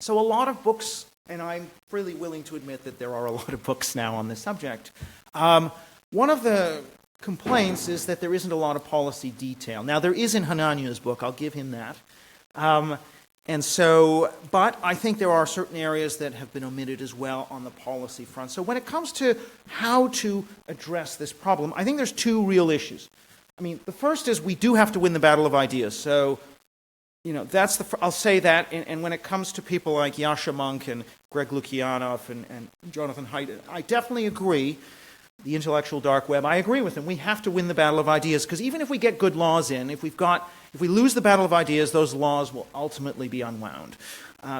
So a lot of books, and I'm freely willing to admit that there are a lot of books now on this subject. One of the complaints is that there isn't a lot of policy detail. Now, there is in Hanania's book, I'll give him that. But I think there are certain areas that have been omitted as well on the policy front. So when it comes to how to address this problem, I think there's 2 real issues. The first is we do have to win the battle of ideas. So, that's I'll say that. And when it comes to people like Yasha Monk and Greg Lukianoff and Jonathan Haidt, I definitely agree. The intellectual dark web, I agree with them. We have to win the battle of ideas, because even if we get good laws in, if we lose the battle of ideas, those laws will ultimately be unwound.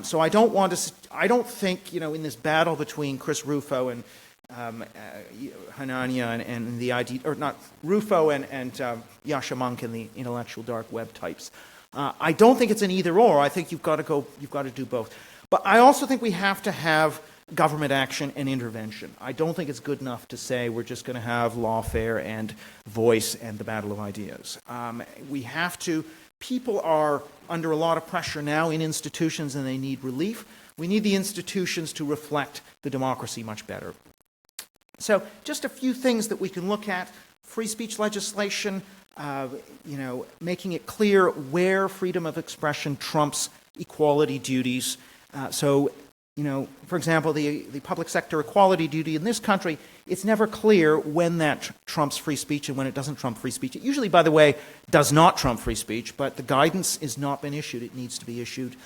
So I don't think, in this battle between Chris Rufo and Hanania and the idea, or not Rufo and Yasha Monk and the intellectual dark web types, I don't think it's an either or. I think you've got to do both. But I also think we have to have government action and intervention. I don't think it's good enough to say we're just going to have lawfare and voice and the battle of ideas. We have to, people are under a lot of pressure now in institutions and they need relief. We need the institutions to reflect the democracy much better. So just a few things that we can look at. Free speech legislation, making it clear where freedom of expression trumps equality duties. For example, the public sector equality duty in this country, it's never clear when that trumps free speech and when it doesn't trump free speech. It usually, by the way, does not trump free speech, but the guidance has not been issued. It needs to be issued.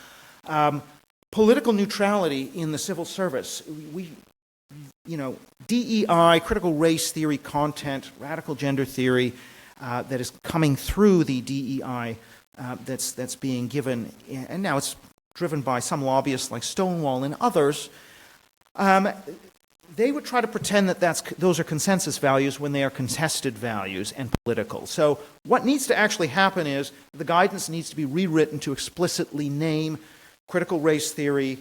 Political neutrality in the civil service. DEI, critical race theory content, radical gender theory that is coming through the DEI that's being given, and now it's driven by some lobbyists like Stonewall and others. They would try to pretend that those are consensus values when they are contested values and political. So what needs to actually happen is the guidance needs to be rewritten to explicitly name critical race theory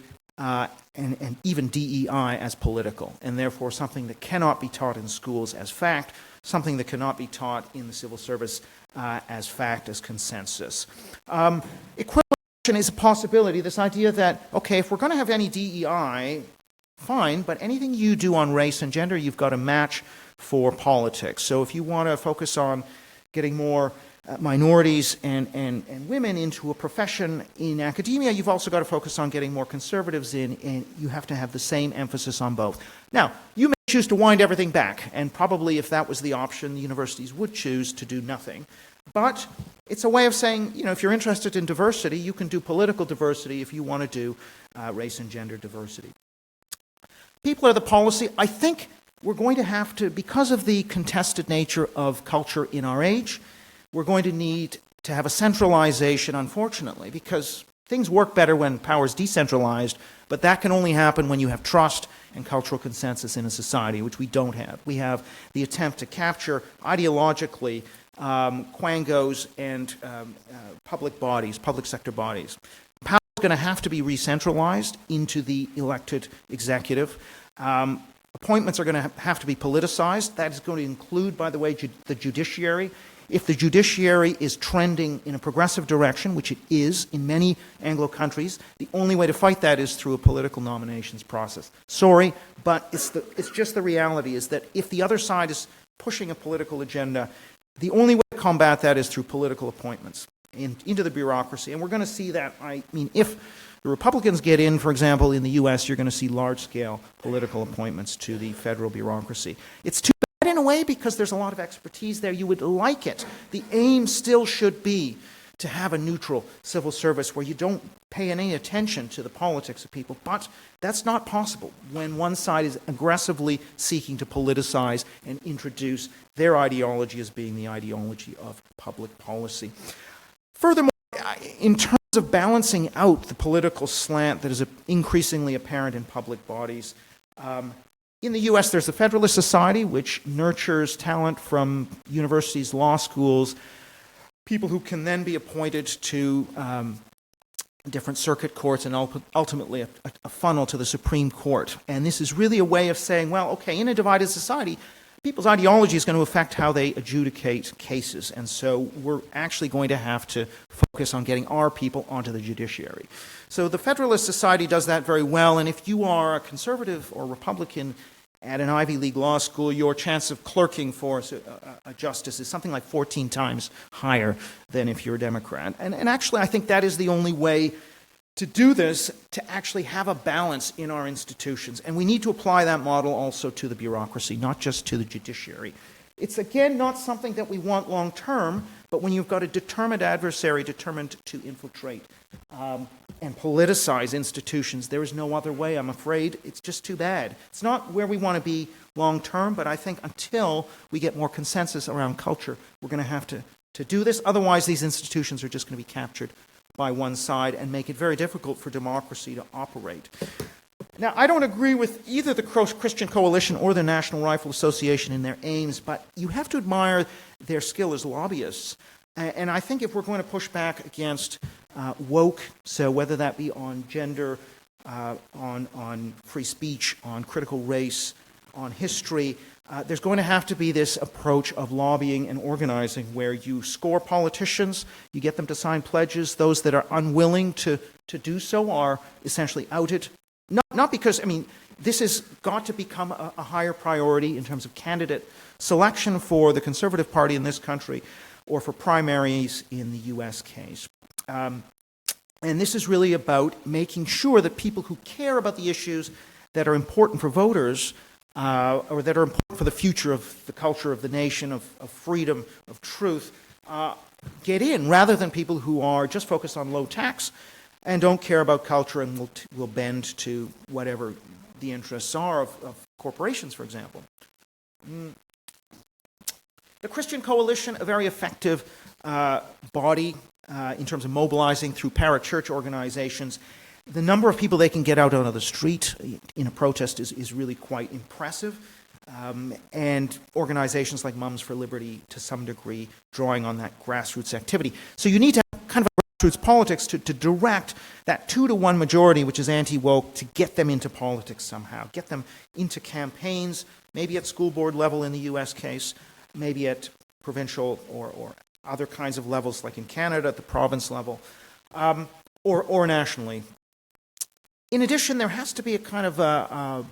and even DEI as political, and therefore something that cannot be taught in schools as fact, something that cannot be taught in the civil service as fact, as consensus. Equivalent is a possibility, this idea that, okay, if we're going to have any DEI, fine, but anything you do on race and gender, you've got to match for politics. So if you want to focus on getting more minorities and women into a profession in academia, you've also got to focus on getting more conservatives in, and you have to have the same emphasis on both. Now, you may choose to wind everything back, and probably if that was the option, the universities would choose to do nothing. But it's a way of saying, if you're interested in diversity, you can do political diversity if you want to do race and gender diversity. People are the policy. I think we're going to have to, because of the contested nature of culture in our age, we're going to need to have a centralization, unfortunately, because things work better when power is decentralized, but that can only happen when you have trust and cultural consensus in a society, which we don't have. We have the attempt to capture ideologically quangos and public bodies, public sector bodies. Power is going to have to be re-centralized into the elected executive. Appointments are going to have to be politicized. That is going to include, by the way, the judiciary. If the judiciary is trending in a progressive direction, which it is in many Anglo countries, the only way to fight that is through a political nominations process. Sorry, but it's just the reality is that if the other side is pushing a political agenda, the only way to combat that is through political appointments into the bureaucracy. And we're going to see that, if the Republicans get in, for example, in the U.S., you're going to see large-scale political appointments to the federal bureaucracy. It's too bad in a way because there's a lot of expertise there. You would like it. The aim still should be to have a neutral civil service where you don't pay any attention to the politics of people, but that's not possible when one side is aggressively seeking to politicize and introduce their ideology as being the ideology of public policy. Furthermore, in terms of balancing out the political slant that is increasingly apparent in public bodies, in the U.S. there's the Federalist Society, which nurtures talent from universities, law schools, people who can then be appointed to different circuit courts and ultimately a funnel to the Supreme Court. And this is really a way of saying, well, okay, in a divided society, people's ideology is going to affect how they adjudicate cases. And so we're actually going to have to focus on getting our people onto the judiciary. So the Federalist Society does that very well. And if you are a conservative or Republican at an Ivy League law school, your chance of clerking for a justice is something like 14 times higher than if you're a Democrat. And actually, I think that is the only way to do this, to actually have a balance in our institutions. And we need to apply that model also to the bureaucracy, not just to the judiciary. It's, again, not something that we want long term, but when you've got a determined adversary determined to infiltrate and politicize institutions, there is no other way, I'm afraid. It's just too bad. It's not where we want to be long term, but I think until we get more consensus around culture, we're going to have to do this. Otherwise, these institutions are just going to be captured by one side and make it very difficult for democracy to operate. Now, I don't agree with either the Christian Coalition or the National Rifle Association in their aims, but you have to admire their skill as lobbyists. And I think if we're going to push back against woke, so whether that be on gender, on free speech, on critical race, on history, there's going to have to be this approach of lobbying and organizing where you score politicians, you get them to sign pledges. Those that are unwilling to do so are essentially outed. Not because, this has got to become a higher priority in terms of candidate selection for the Conservative Party in this country or for primaries in the US case. And this is really about making sure that people who care about the issues that are important for voters or that are important for the future of the culture of the nation, of freedom, of truth, get in, rather than people who are just focused on low tax and don't care about culture and will bend to whatever the interests are of corporations, for example. The Christian Coalition, a very effective body in terms of mobilizing through parachurch organizations. The number of people they can get out onto the street in a protest is really quite impressive. And organizations like Mums for Liberty, to some degree, drawing on that grassroots activity. So you need to have kind of a grassroots politics to direct that 2-to-1 majority, which is anti-woke, to get them into politics somehow, get them into campaigns, maybe at school board level in the US case, maybe at provincial or other kinds of levels, like in Canada, at the province level, or nationally. In addition, there has to be a kind of a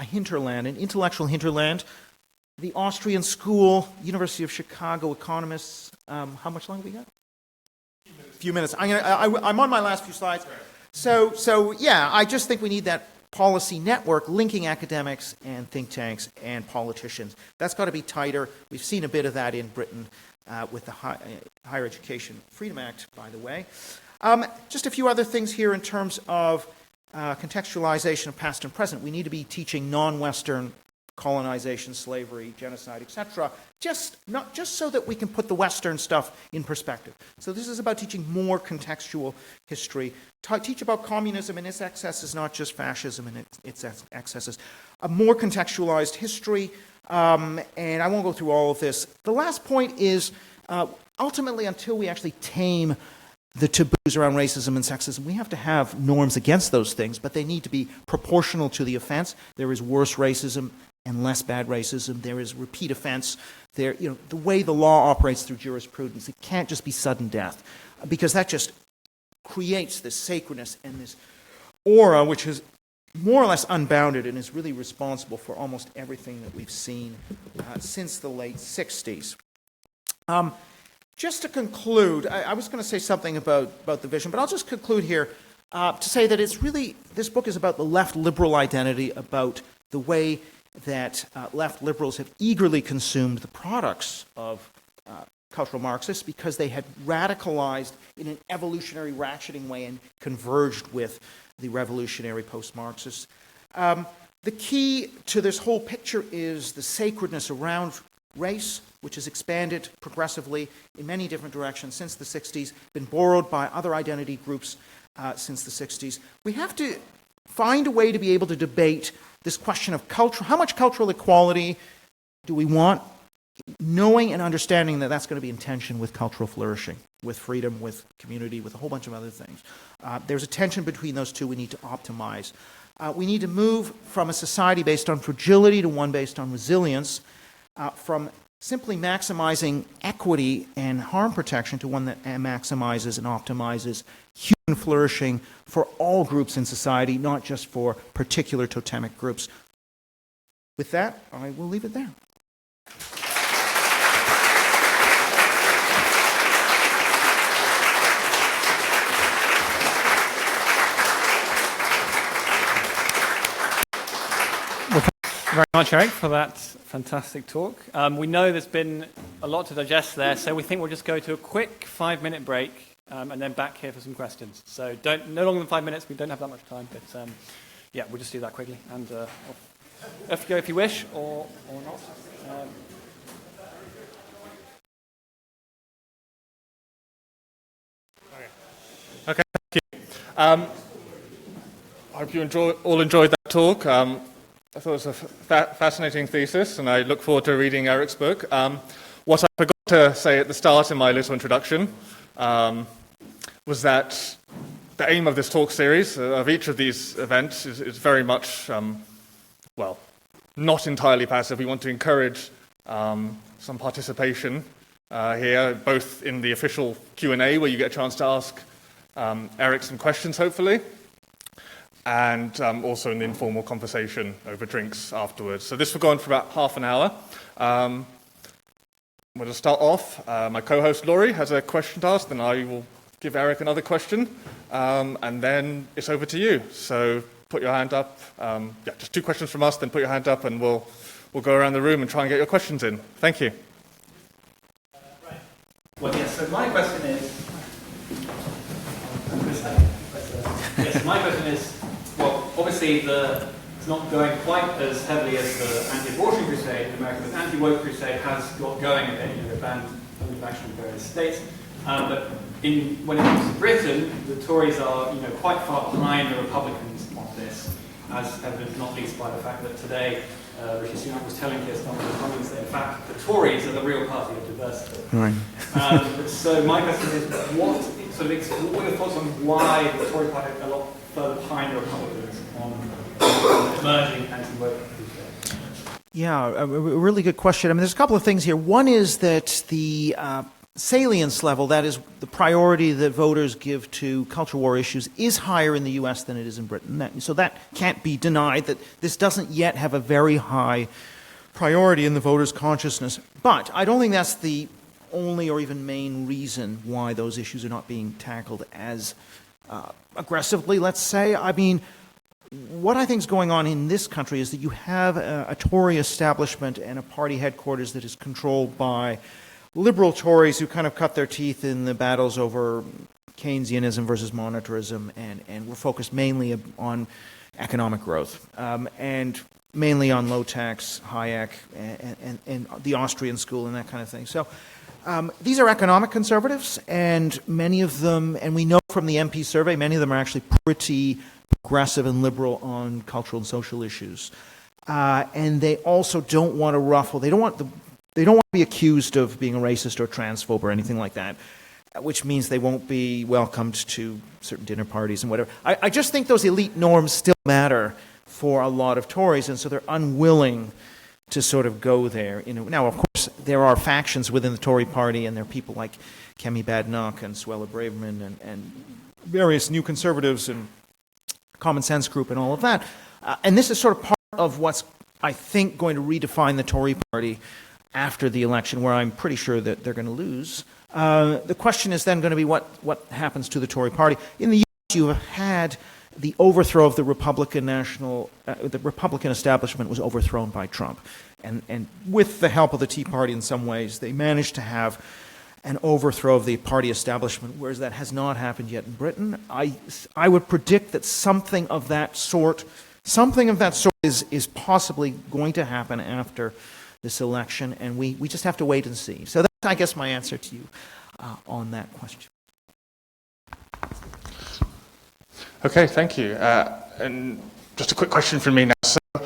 hinterland, an intellectual hinterland. The Austrian school, University of Chicago economists, how much longer we got? A few minutes. I'm on my last few slides. So yeah, I just think we need that policy network linking academics and think tanks and politicians. That's got to be tighter. We've seen a bit of that in Britain with the Higher Education Freedom Act, by the way. Just a few other things here in terms of contextualization of past and present. We need to be teaching non-Western colonization, slavery, genocide, etc., just so that we can put the Western stuff in perspective. So this is about teaching more contextual history. Teach about communism and its excesses, not just fascism and its excesses. A more contextualized history, and I won't go through all of this. The last point is, ultimately, until we actually tame the taboos around racism and sexism, we have to have norms against those things, but they need to be proportional to the offense. There is worse racism and less bad racism. There is repeat offense. The way the law operates through jurisprudence, it can't just be sudden death, because that just creates this sacredness and this aura which is more or less unbounded and is really responsible for almost everything that we've seen since the late 60s. Just to conclude, I was going to say something about the vision, but I'll just conclude here to say that it's really, this book is about the left liberal identity, about the way that left liberals have eagerly consumed the products of cultural Marxists because they had radicalized in an evolutionary ratcheting way and converged with the revolutionary post-Marxists. The key to this whole picture is the sacredness around race, which has expanded progressively in many different directions since the 60s, been borrowed by other identity groups since the 60s. We have to find a way to be able to debate this question of culture. How much cultural equality do we want? Knowing and understanding that that's going to be in tension with cultural flourishing, with freedom, with community, with a whole bunch of other things. There's a tension between those two we need to optimize. We need to move from a society based on fragility to one based on resilience, from simply maximizing equity and harm protection to one that maximizes and optimizes human flourishing for all groups in society, not just for particular totemic groups. With that, I will leave it there. Very much, Eric, for that fantastic talk. We know there's been a lot to digest there, so we think we'll just go to a quick 5-minute break and then back here for some questions. So no longer than 5 minutes, we don't have that much time, but yeah, we'll just do that quickly. And off you go if you wish, or not. Okay, thank you. I hope you all enjoyed that talk. I thought it was a fascinating thesis, and I look forward to reading Eric's book. What I forgot to say at the start in my little introduction was that the aim of this talk series, of each of these events, is very much, well, not entirely passive. We want to encourage some participation here, both in the official Q&A, where you get a chance to ask Eric some questions, hopefully, and also in the informal conversation over drinks afterwards. So this will go on for about half an hour. We'll start off. My co-host Laurie has a question to ask, then I will give Eric another question, and then it's over to you. So put your hand up. Just 2 questions from us, then put your hand up, and we'll go around the room and try and get your questions in. Thank you. Right. Well, yes, so my question is... Yes, my question is, well, obviously it's not going quite as heavily as the anti-abortion crusade in America, but the anti-woke crusade has got going a bit. You know, they banned action in various states. But when it comes to Britain, the Tories are, quite far behind the Republicans on this, as evidenced not least by the fact that today Rishi Sunak was telling Keir Starmer Cummings that in fact the Tories are the real party of diversity. Right. So my question is, what are your thoughts on why the Tory party are a lot further behind the Republicans on emerging anti-woke crusade? Yeah, a really good question. I mean, there's a couple of things here. One is that the salience level, that is the priority that voters give to culture war issues, is higher in the US than it is in Britain. So that can't be denied, that this doesn't yet have a very high priority in the voters' consciousness. But I don't think that's the only or even main reason why those issues are not being tackled as aggressively, let's say. I mean, what I think is going on in this country is that you have a Tory establishment and a party headquarters that is controlled by liberal Tories who kind of cut their teeth in the battles over Keynesianism versus monetarism, and were focused mainly on economic growth, and mainly on low tax, Hayek, and the Austrian school and that kind of thing. So these are economic conservatives, and many of them, and we know from the MP survey, many of them are actually pretty progressive and liberal on cultural and social issues. And they also don't want to ruffle, they don't want to be accused of being a racist or transphobe or anything like that, which means they won't be welcomed to certain dinner parties and whatever. I just think those elite norms still matter for a lot of Tories, and so they're unwilling to sort of go there. Now, of course, there are factions within the Tory party, and there are people like Kemi Badenoch and Suella Braverman and various new conservatives and Common Sense Group and all of that. And this is sort of part of what's, I think, going to redefine the Tory party after the election, where I'm pretty sure that they're going to lose. The question is then going to be what happens to the Tory party. In the US, you have had the overthrow of the Republican establishment was overthrown by Trump. And with the help of the Tea Party in some ways, they managed to have an overthrow of the party establishment, whereas that has not happened yet in Britain. I would predict that something of that sort is possibly going to happen after this election, and we just have to wait and see. So that's, I guess, my answer to you on that question. Okay, thank you. And just a quick question from me now. So I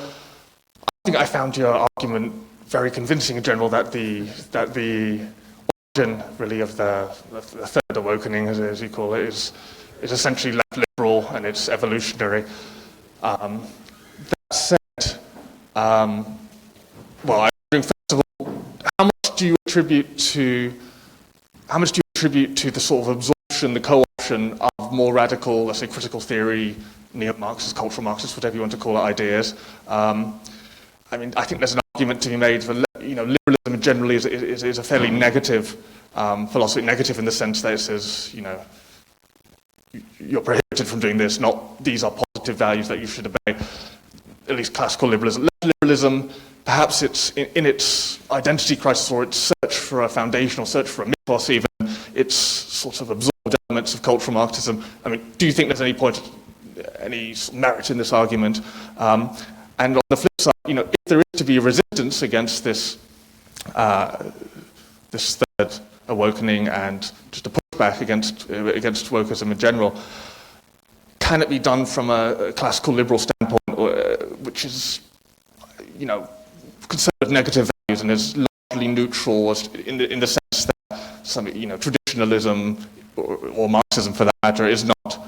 think I found your argument very convincing in general that the origin really of the third awakening, as you call it, is essentially left liberal and it's evolutionary. That said, well, I'm wondering first of all, how much do you attribute to the sort of absorption, the co-option of more radical, let's say, critical theory, neo-Marxist, cultural Marxist, whatever you want to call it, ideas? I mean, I think there's an argument to be made for, liberalism generally is a fairly negative philosophy, negative in the sense that it says, you're prohibited from doing this, not these are positive values that you should obey, at least classical liberalism. Left-liberalism, perhaps it's in its identity crisis or its search for a foundation or search for a mythos even, it's sort of absorbed elements of cultural Marxism. I mean, do you think there's any merit in this argument? And on the flip side, if there is to be a resistance against this third awakening and just a pushback against wokeism in general, can it be done from a classical liberal standpoint, which is, conservative negative values and is largely neutral in the sense that some, traditionalism or Marxism for that matter is not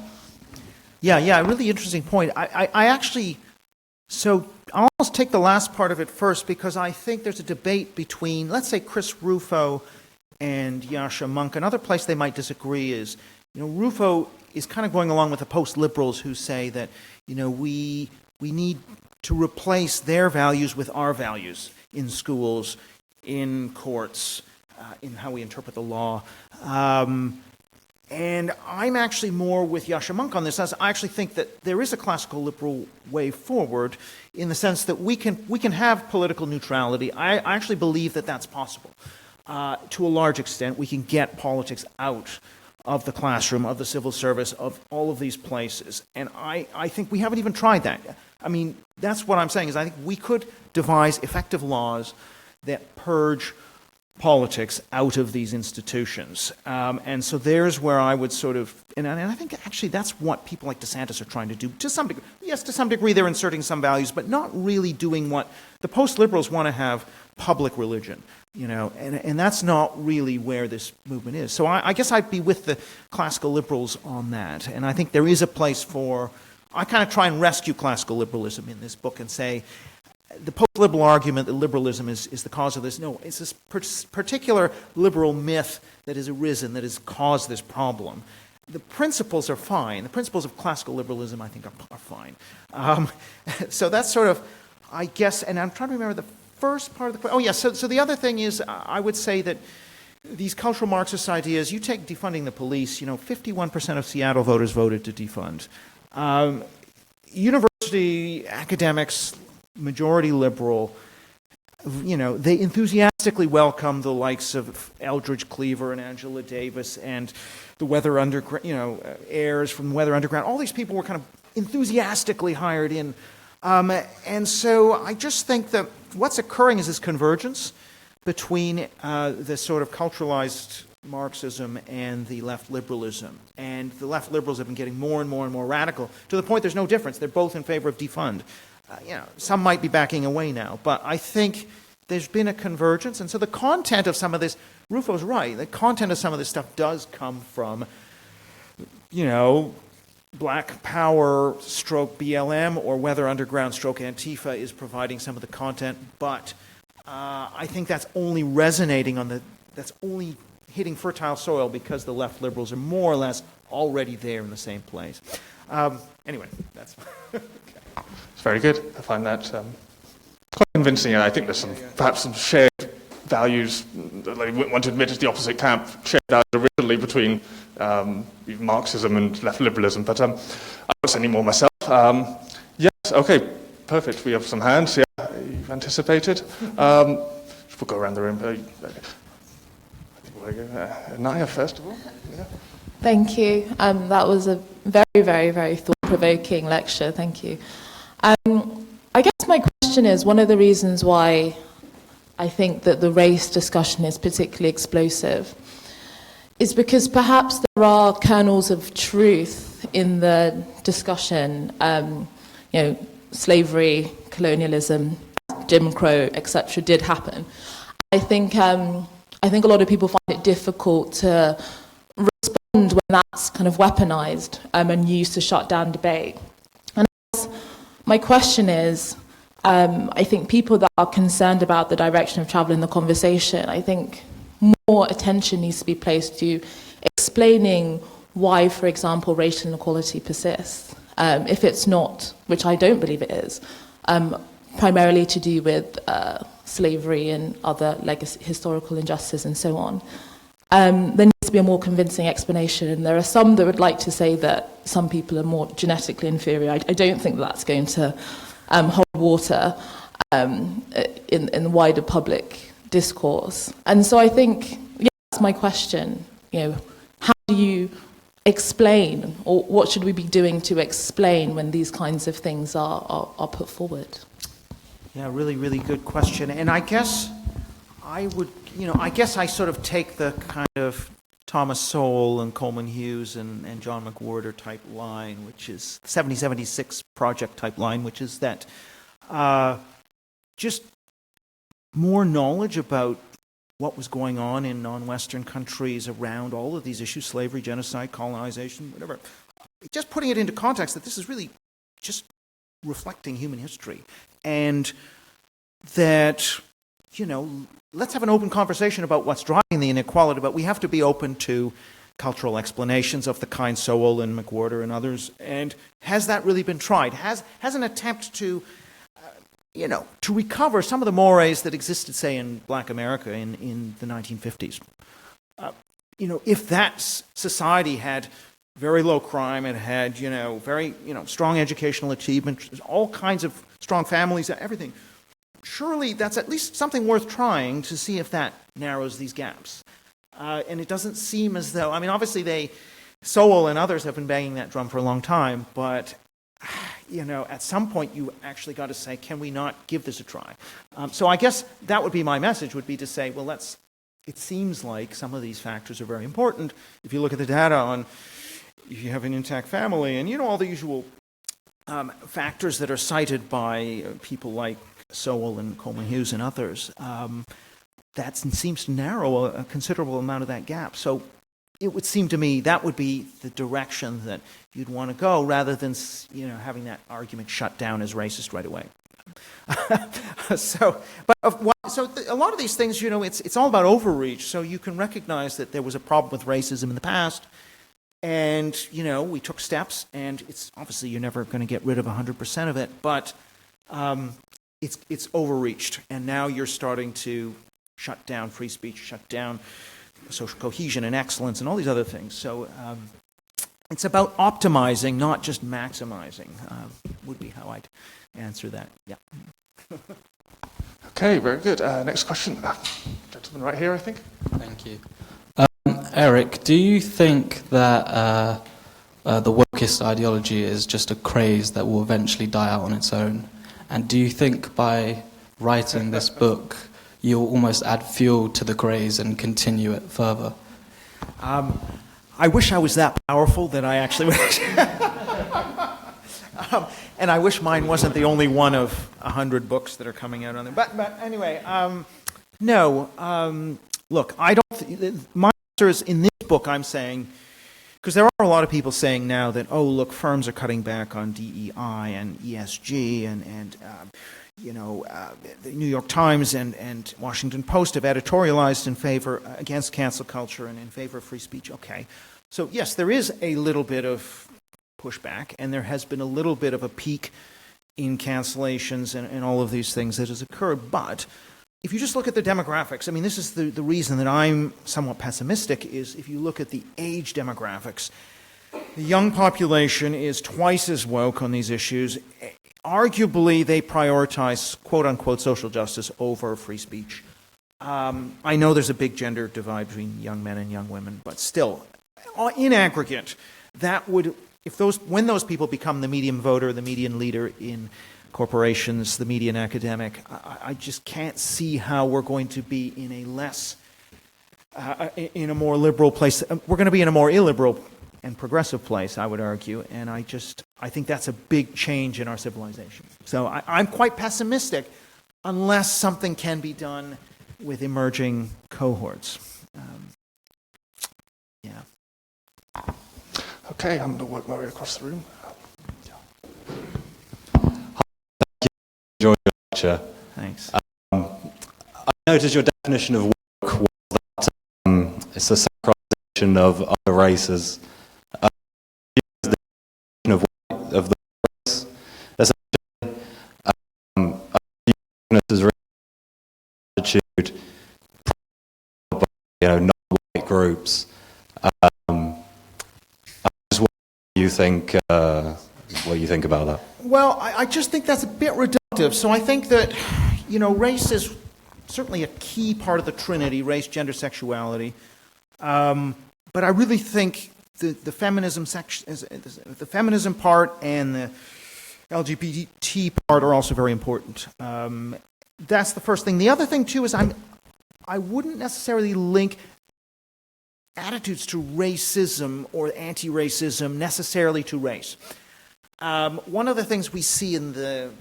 Yeah, a really interesting point. I actually, so I'll almost take the last part of it first because I think there's a debate between, let's say, Chris Rufo and Yascha Mounk. Another place they might disagree is, Rufo is kind of going along with the post-liberals who say that, we need to replace their values with our values in schools, in courts, in how we interpret the law. And I'm actually more with Yascha Mounk on this. I actually think that there is a classical liberal way forward in the sense that we can have political neutrality. I actually believe that that's possible. To a large extent, we can get politics out of the classroom, of the civil service, of all of these places. And I think we haven't even tried that. I mean, that's what I'm saying, is I think we could devise effective laws that purge politics out of these institutions. And so there's where I would sort of, and I think actually that's what people like DeSantis are trying to do to some degree. Yes, to some degree they're inserting some values, but not really doing what the post-liberals want to have: public religion. And that's not really where this movement is. So I guess I'd be with the classical liberals on that. And I think there is a place for, I kind of try and rescue classical liberalism in this book and say, the post-liberal argument that liberalism is the cause of this. No, it's this particular liberal myth that has arisen that has caused this problem. The principles are fine. The principles of classical liberalism, I think, are fine. So that's sort of, I guess, and I'm trying to remember the first part of the question. Oh, yes, so the other thing is, I would say that these cultural Marxist ideas, you take defunding the police, 51% of Seattle voters voted to defund. University academics, majority liberal, they enthusiastically welcome the likes of Eldridge Cleaver and Angela Davis and the Weather Underground, heirs from Weather Underground. All these people were kind of enthusiastically hired in. And so I just think that what's occurring is this convergence between the sort of culturalized Marxism and the left liberalism. And the left liberals have been getting more and more and more radical to the point there's no difference. They're both in favor of defund. Some might be backing away now, but I think there's been a convergence. And so the content of some of this, Rufo's right, the content of some of this stuff does come from, Black Power stroke BLM or Weather Underground stroke Antifa is providing some of the content, but I think that's only resonating that's only hitting fertile soil because the left liberals are more or less already there in the same place. Anyway, that's okay. It's very good. I find that quite convincing, and I think there's perhaps some shared values that they wouldn't want to admit as the opposite camp, shared out originally between Marxism and left liberalism, but I won't say any more myself. Yes, okay, perfect. We have some hands. Yeah, you've anticipated. We'll go around the room. I think we'll go Naya first of all. Yeah. Thank you. That was a very, very, very thought-provoking lecture. Thank you. I guess my question is, one of the reasons why I think that the race discussion is particularly explosive is because perhaps there are kernels of truth in the discussion, slavery, colonialism, Jim Crow, etc., did happen. I think a lot of people find it difficult to respond when that's kind of weaponized and used to shut down debate. And my question is, I think people that are concerned about the direction of travel in the conversation, I think more attention needs to be placed to explaining why, for example, racial inequality persists. If it's not, which I don't believe it is, primarily to do with slavery and other legacy, historical injustice and so on. There needs to be a more convincing explanation. And there are some that would like to say that some people are more genetically inferior. I don't think that's going to hold water in the wider public discourse. And so I think, that's my question. How do you explain, or what should we be doing to explain when these kinds of things are put forward? Yeah, really, really good question. And I guess I would, I guess I sort of take the kind of Thomas Sowell and Coleman Hughes and John McWhorter type line, which is 7076 project type line, which is that just more knowledge about what was going on in non-Western countries around all of these issues, slavery, genocide, colonization, whatever, just putting it into context that this is really just reflecting human history, and that, let's have an open conversation about what's driving the inequality, but we have to be open to cultural explanations of the kind Sowell and McWhorter and others. And has that really been tried? Has an attempt to, to recover some of the mores that existed, say, in Black America in the 1950s? If that society had very low crime, it had, very, strong educational achievement, all kinds of strong families, everything. Surely that's at least something worth trying to see if that narrows these gaps. And it doesn't seem as though, obviously Sowell and others have been banging that drum for a long time, but, at some point you actually got to say, can we not give this a try? So I guess that would be my message, would be to say, well, it seems like some of these factors are very important. If you look at the data on if you have an intact family and, all the usual factors that are cited by people like Sowell and Coleman Hughes and others, that seems to narrow a considerable amount of that gap. So it would seem to me that would be the direction that you'd want to go, rather than, having that argument shut down as racist right away. So a lot of these things, it's all about overreach. So you can recognize that there was a problem with racism in the past, and, we took steps, and it's obviously you're never going to get rid of 100% of it, but it's overreached, and now you're starting to shut down free speech, shut down social cohesion and excellence and all these other things. So it's about optimizing, not just maximizing, would be how I'd answer that. Yeah. Okay, very good. Next question. Gentleman right here, I think. Thank you. Eric, do you think that the wokeist ideology is just a craze that will eventually die out on its own? And do you think by writing this book, you'll almost add fuel to the craze and continue it further? I wish I was that powerful that I actually wish. And I wish mine wasn't the only one of 100 books that are coming out on there. But anyway, no. Look, I don't. My answer is, in this book, I'm saying, because there are a lot of people saying now that, look, firms are cutting back on DEI and ESG, and the New York Times and Washington Post have editorialized in favor, against cancel culture and in favor of free speech. Okay. So, yes, there is a little bit of pushback, and there has been a little bit of a peak in cancellations and all of these things that has occurred. But if you just look at the demographics, this is the reason that I'm somewhat pessimistic, is if you look at the age demographics, the young population is twice as woke on these issues. Arguably, they prioritize quote-unquote social justice over free speech. I know there's a big gender divide between young men and young women, but still, in aggregate, that would, when those people become the median voter, the median leader in corporations, the median academic, I just can't see how we're going to be in a less, in a more liberal place. We're going to be in a more illiberal and progressive place, I would argue, and I think that's a big change in our civilization. So I'm quite pessimistic unless something can be done with emerging cohorts. Okay, I'm going to work my way across the room. Enjoyed your lecture. Thanks. I noticed your definition of woke was that it's a sacralization of other races. The definition of white, of the race, essentially, is really attitude, non-white groups. You think what you think about that? Well, I just think that's a bit reductive. So I think that, race is certainly a key part of the trinity, race, gender, sexuality. But I really think the feminism the feminism part and the LGBT part are also very important. That's the first thing. The other thing, too, is I wouldn't necessarily link attitudes to racism or anti-racism necessarily to race. One of the things we see in the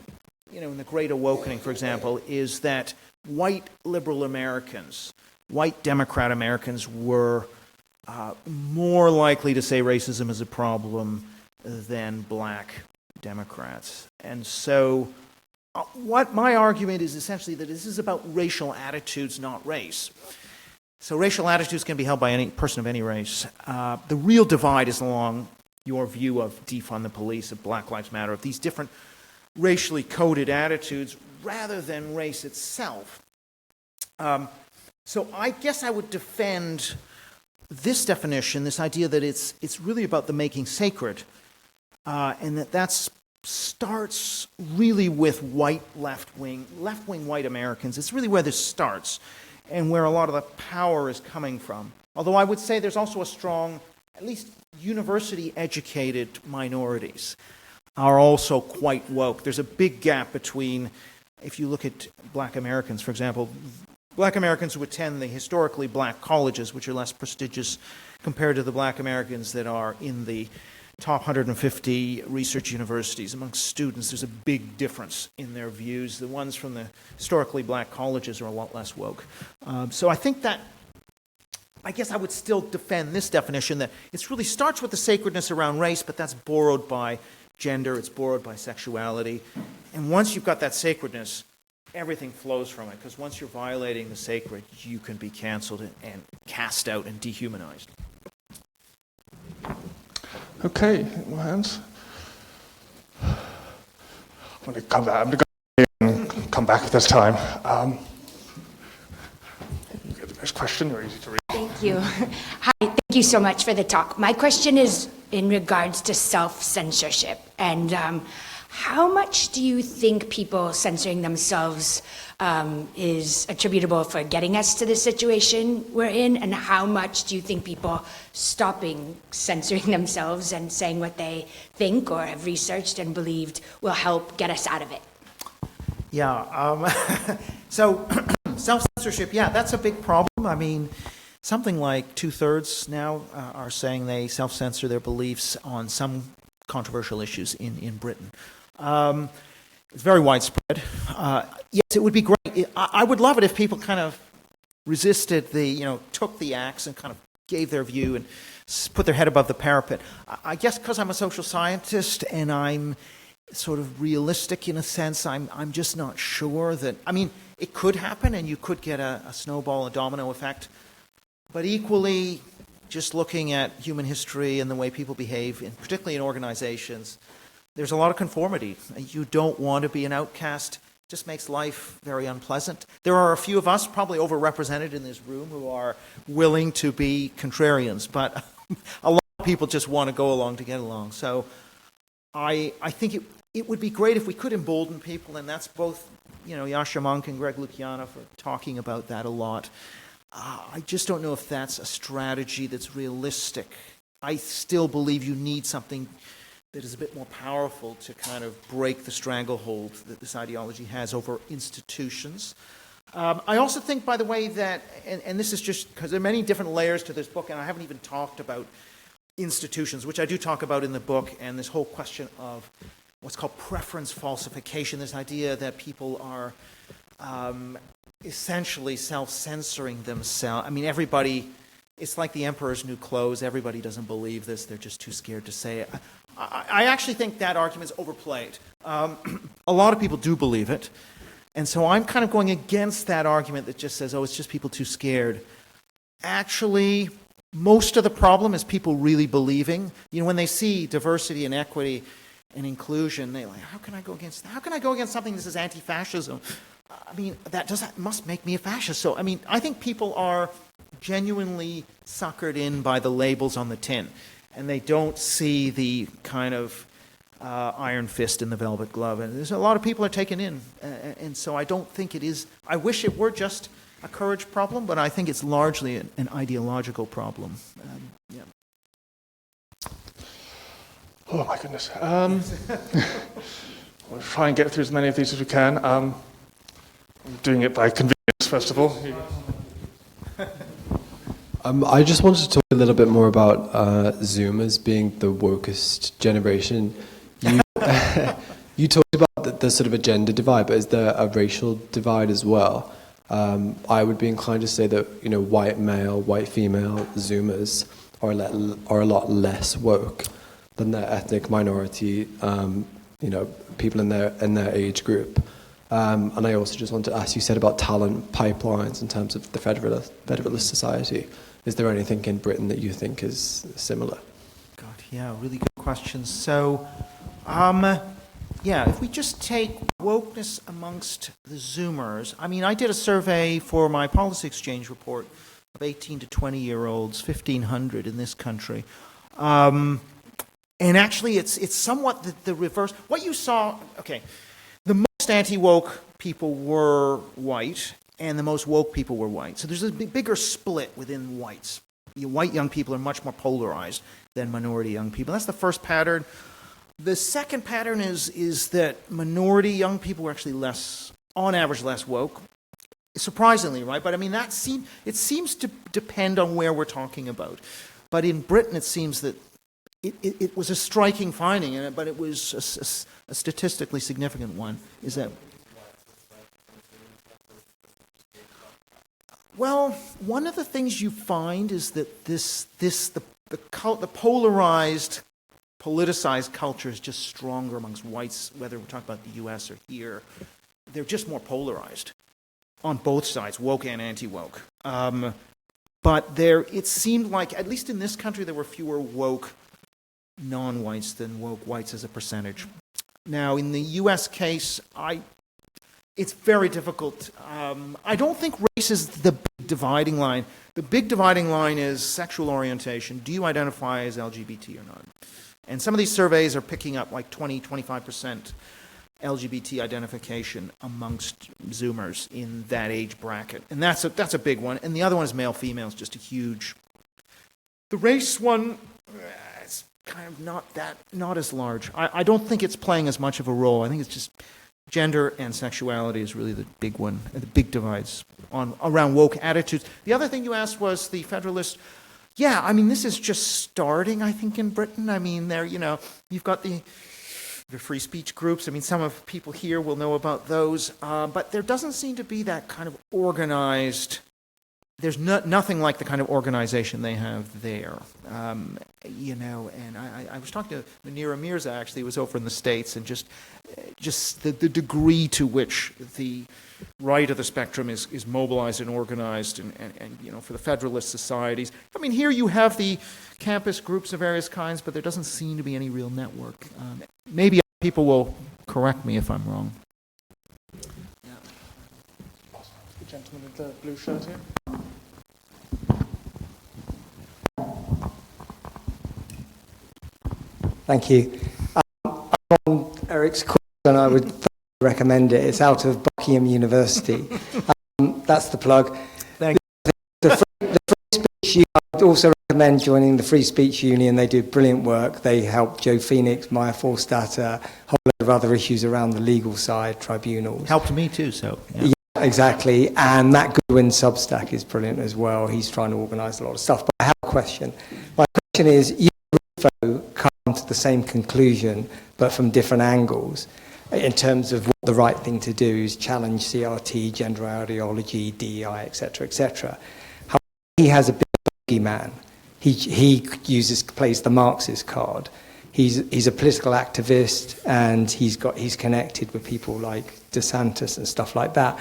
Great Awakening, for example, is that white liberal Americans, white Democrat Americans were more likely to say racism is a problem than black Democrats. And so what my argument is essentially that this is about racial attitudes, not race. So racial attitudes can be held by any person of any race. The real divide is along your view of defund the police, of Black Lives Matter, of these different racially coded attitudes rather than race itself. So I guess I would defend this definition, this idea that it's really about the making sacred, and that starts really with white left-wing white Americans. It's really where this starts and where a lot of the power is coming from. Although I would say there's also a strong, at least university-educated minorities are also quite woke. There's a big gap between, if you look at black Americans, for example, black Americans who attend the historically black colleges, which are less prestigious compared to the black Americans that are in the top 150 research universities. Amongst students, there's a big difference in their views. The ones from the historically black colleges are a lot less woke. So I think that, I guess I would still defend this definition that it really starts with the sacredness around race, but that's borrowed by gender, it's borrowed by sexuality. And once you've got that sacredness, everything flows from it, because once you're violating the sacred, you can be canceled and cast out and dehumanized. Okay, more hands. I'm going to come back. I'm going to go and come back if there's time. You get the next question. They're easy to read. Thank you. Hi, thank you so much for the talk. My question is in regards to self-censorship. And how much do you think people censoring themselves is attributable for getting us to the situation we're in? And how much do you think people stopping censoring themselves and saying what they think or have researched and believed will help get us out of it? Yeah, so self-censorship, yeah, that's a big problem. I mean, something like 2/3 now are saying they self-censor their beliefs on some controversial issues in Britain. It's very widespread. Yes, it would be great. I would love it if people kind of resisted took the axe and kind of gave their view and put their head above the parapet. I guess because I'm a social scientist and I'm sort of realistic in a sense, I'm just not sure that, I mean, it could happen and you could get a snowball, a domino effect, but equally, just looking at human history and the way people behave, particularly in organizations, there's a lot of conformity. You don't want to be an outcast. It just makes life very unpleasant. There are a few of us, probably overrepresented in this room, who are willing to be contrarians, but a lot of people just want to go along to get along. So I think it would be great if we could embolden people, and that's both, Yasha Monk and Greg Lukianoff are talking about that a lot. I just don't know if that's a strategy that's realistic. I still believe you need something that is a bit more powerful to kind of break the stranglehold that this ideology has over institutions. I also think, by the way, that, and this is just because there are many different layers to this book, and I haven't even talked about institutions, which I do talk about in the book, and this whole question of what's called preference falsification, this idea that people are essentially self-censoring themselves. I mean, everybody, it's like the emperor's new clothes. Everybody doesn't believe this. They're just too scared to say it. I actually think that argument is overplayed. A lot of people do believe it. And so I'm kind of going against that argument that just says, oh, it's just people too scared. Actually, most of the problem is people really believing. When they see diversity and equity and inclusion, they're like, how can I go against something that says anti-fascism? I mean, that must make me a fascist. So, I mean, I think people are genuinely suckered in by the labels on the tin, and they don't see the kind of iron fist in the velvet glove. And there's a lot of people are taken in, and so I don't think it is. I wish it were just a courage problem, but I think it's largely an ideological problem. Yeah. Oh my goodness. We'll try and get through as many of these as we can. I'm doing it by convenience, first of all. I just wanted to talk a little bit more about Zoomers being the wokest generation. You talked about the sort of a gender divide, but is there a racial divide as well? I would be inclined to say that white male, white female Zoomers are a lot less woke. than their ethnic minority, people in their age group. And I also just want to ask, you said about talent pipelines in terms of the Federalist Society. Is there anything in Britain that you think is similar? God, yeah, really good questions. So, if we just take wokeness amongst the Zoomers, I mean, I did a survey for my policy exchange report of 18 to 20-year-olds, 1,500 in this country. And actually, it's somewhat the reverse. What you saw, the most anti-woke people were white, and the most woke people were white. So there's a bigger split within whites. White young people are much more polarized than minority young people. That's the first pattern. The second pattern is that minority young people were actually on average, less woke. Surprisingly, right? But I mean, it seems to depend on where we're talking about. But in Britain, it seems that it was a striking finding, but it was a statistically significant one. Is that? Well, one of the things you find is that the polarized, politicized culture is just stronger amongst whites, whether we're talking about the U.S. or here. They're just more polarized on both sides, woke and anti-woke. But it seemed like, at least in this country, there were fewer woke non-whites than woke whites as a percentage. Now, in the U.S. case, it's very difficult. I don't think race is the big dividing line. The big dividing line is sexual orientation. Do you identify as LGBT or not? And some of these surveys are picking up like 20-25% LGBT identification amongst Zoomers in that age bracket. And that's a big one. And the other one is male-female, is just a huge. The race one, it's kind of not as large. I don't think it's playing as much of a role. I think it's just gender and sexuality is really the big one, the big divides around woke attitudes. The other thing you asked was the Federalist. Yeah, I mean, this is just starting, I think, in Britain. I mean, you've got the free speech groups. I mean, some of people here will know about those. But there doesn't seem to be that kind of organized. There's nothing like the kind of organization they have there. And I was talking to Munira Mirza, actually, who was over in the States, and just the degree to which the right of the spectrum is mobilized and organized and for the Federalist societies. I mean, here you have the campus groups of various kinds, but there doesn't seem to be any real network. Maybe people will correct me if I'm wrong. The gentleman with the blue shirt here. Thank you. I'm on Eric's course and I would recommend it. It's out of Buckingham University. That's the plug. Thank you. The free speech, I'd also recommend joining the Free Speech Union. They do brilliant work. They help Joe Phoenix, Maya Forstater, a whole lot of other issues around the legal side, tribunals. Helped me too, so. Yeah, exactly. And Matt Goodwin's Substack is brilliant as well. He's trying to organise a lot of stuff. But I have a question. My question is, you come to the same conclusion, but from different angles, in terms of what the right thing to do is challenge CRT, gender ideology, DEI, etc., etc. However, he has a big man. He plays the Marxist card. He's a political activist, and he's connected with people like DeSantis and stuff like that.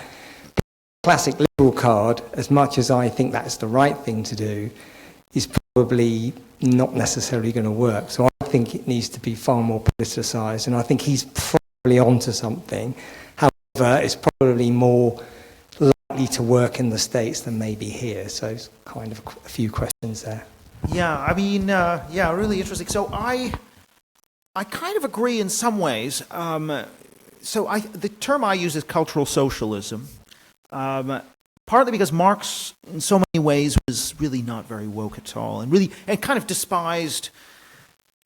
But the classic liberal card, as much as I think that's the right thing to do, is probably not necessarily going to work. So I think it needs to be far more politicised, and I think he's probably onto something. However, it's probably more likely to work in the States than maybe here. So it's kind of a few questions there. Yeah, I mean, really interesting. So I kind of agree in some ways. The term I use is cultural socialism. Partly because Marx, in so many ways, was really not very woke at all, and kind of despised.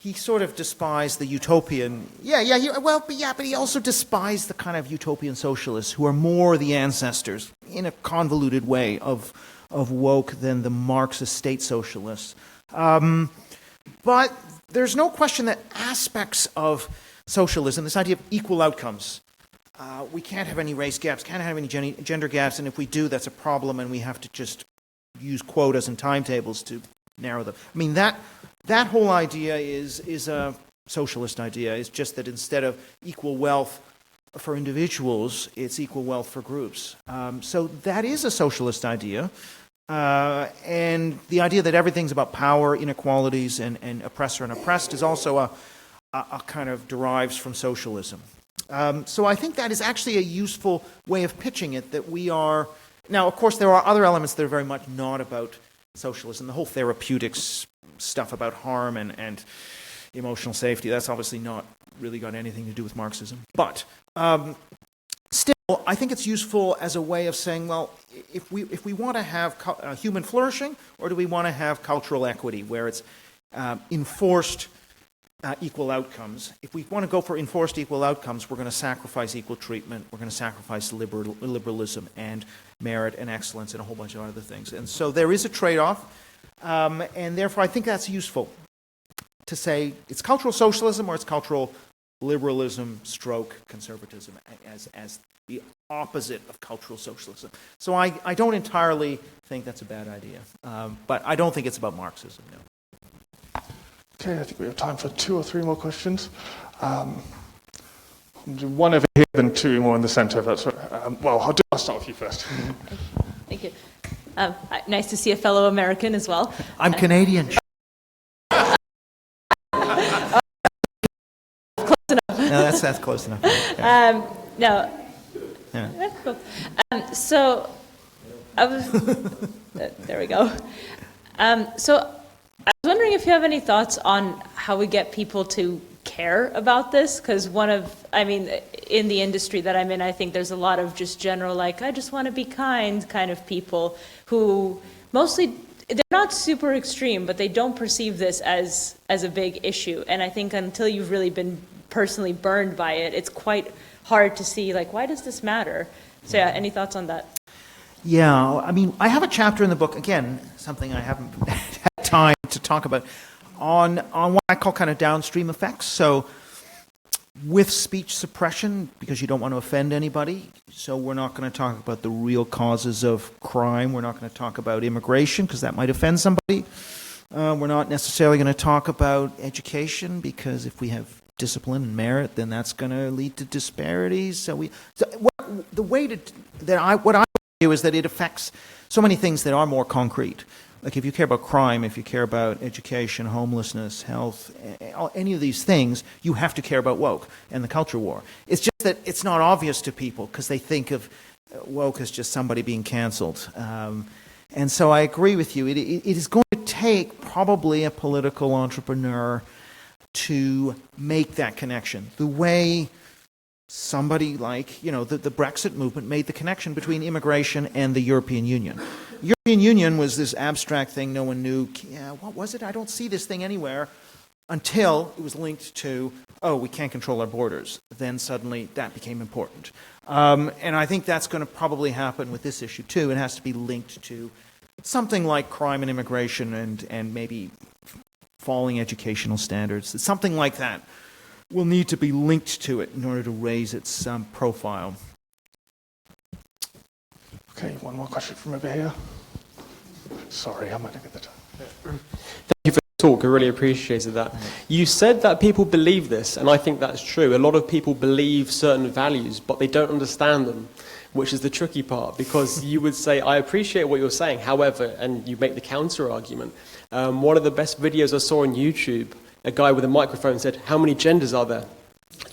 He sort of despised the utopian. But he also despised the kind of utopian socialists who are more the ancestors, in a convoluted way, of woke than the Marxist state socialists. But there's no question that aspects of socialism, this idea of equal outcomes. We can't have any race gaps, can't have any gender gaps, and if we do, that's a problem, and we have to just use quotas and timetables to narrow them. I mean, that whole idea is a socialist idea. It's just that instead of equal wealth for individuals, it's equal wealth for groups. So that is a socialist idea. And the idea that everything's about power, inequalities, and oppressor and oppressed is also a kind of derives from socialism. So I think that is actually a useful way of pitching it, that we are... Now, of course, there are other elements that are very much not about socialism. The whole therapeutics stuff about harm and emotional safety, that's obviously not really got anything to do with Marxism. But still, I think it's useful as a way of saying, well, if we want to have human flourishing, or do we want to have cultural equity, where it's enforced equal outcomes? If we want to go for enforced equal outcomes, we're going to sacrifice equal treatment, we're going to sacrifice liberalism and merit and excellence and a whole bunch of other things. And so there is a trade-off, and therefore I think that's useful to say it's cultural socialism or it's cultural liberalism stroke conservatism as the opposite of cultural socialism. So I don't entirely think that's a bad idea, but I don't think it's about Marxism, no. Okay, I think we have time for 2 or 3 more questions. I'll do one over here, then 2 more in the centre. That's I'll start with you first. Thank you. Nice to see a fellow American as well. I'm Canadian. Close enough. No, that's close enough. Yeah. No. Yeah. That's cool. So I was. There we go. So I was wondering if you have any thoughts on how we get people to care about this, because in the industry that I'm in, I think there's a lot of just general, like, I just want to be kind kind of people who mostly, they're not super extreme, but they don't perceive this as a big issue. And I think until you've really been personally burned by it, it's quite hard to see, like, why does this matter? So yeah, any thoughts on that? Yeah, I mean, I have a chapter in the book, again, something I haven't had time to talk about, on what I call kind of downstream effects. So with speech suppression, because you don't want to offend anybody, so we're not going to talk about the real causes of crime. We're not going to talk about immigration, because that might offend somebody. We're not necessarily going to talk about education, because if we have discipline and merit, then that's going to lead to disparities. What I do is that it affects so many things that are more concrete. Like if you care about crime, if you care about education, homelessness, health, any of these things, you have to care about woke and the culture war. It's just that it's not obvious to people because they think of woke as just somebody being canceled. And so I agree with you. It is going to take probably a political entrepreneur to make that connection. The way somebody like, the Brexit movement made the connection between immigration and the European Union. The European Union was this abstract thing no one knew. Yeah, what was it? I don't see this thing anywhere, until it was linked to, we can't control our borders. Then suddenly that became important. And I think that's going to probably happen with this issue too. It has to be linked to something like crime and immigration and maybe falling educational standards. Something like that will need to be linked to it in order to raise its profile. Okay, one more question from over here. Sorry, I'm going to get the time. Thank you for the talk. I really appreciated that. You said that people believe this, and I think that's true. A lot of people believe certain values, but they don't understand them, which is the tricky part, because you would say, I appreciate what you're saying, however, and you make the counter-argument. One of the best videos I saw on YouTube, a guy with a microphone said, how many genders are there?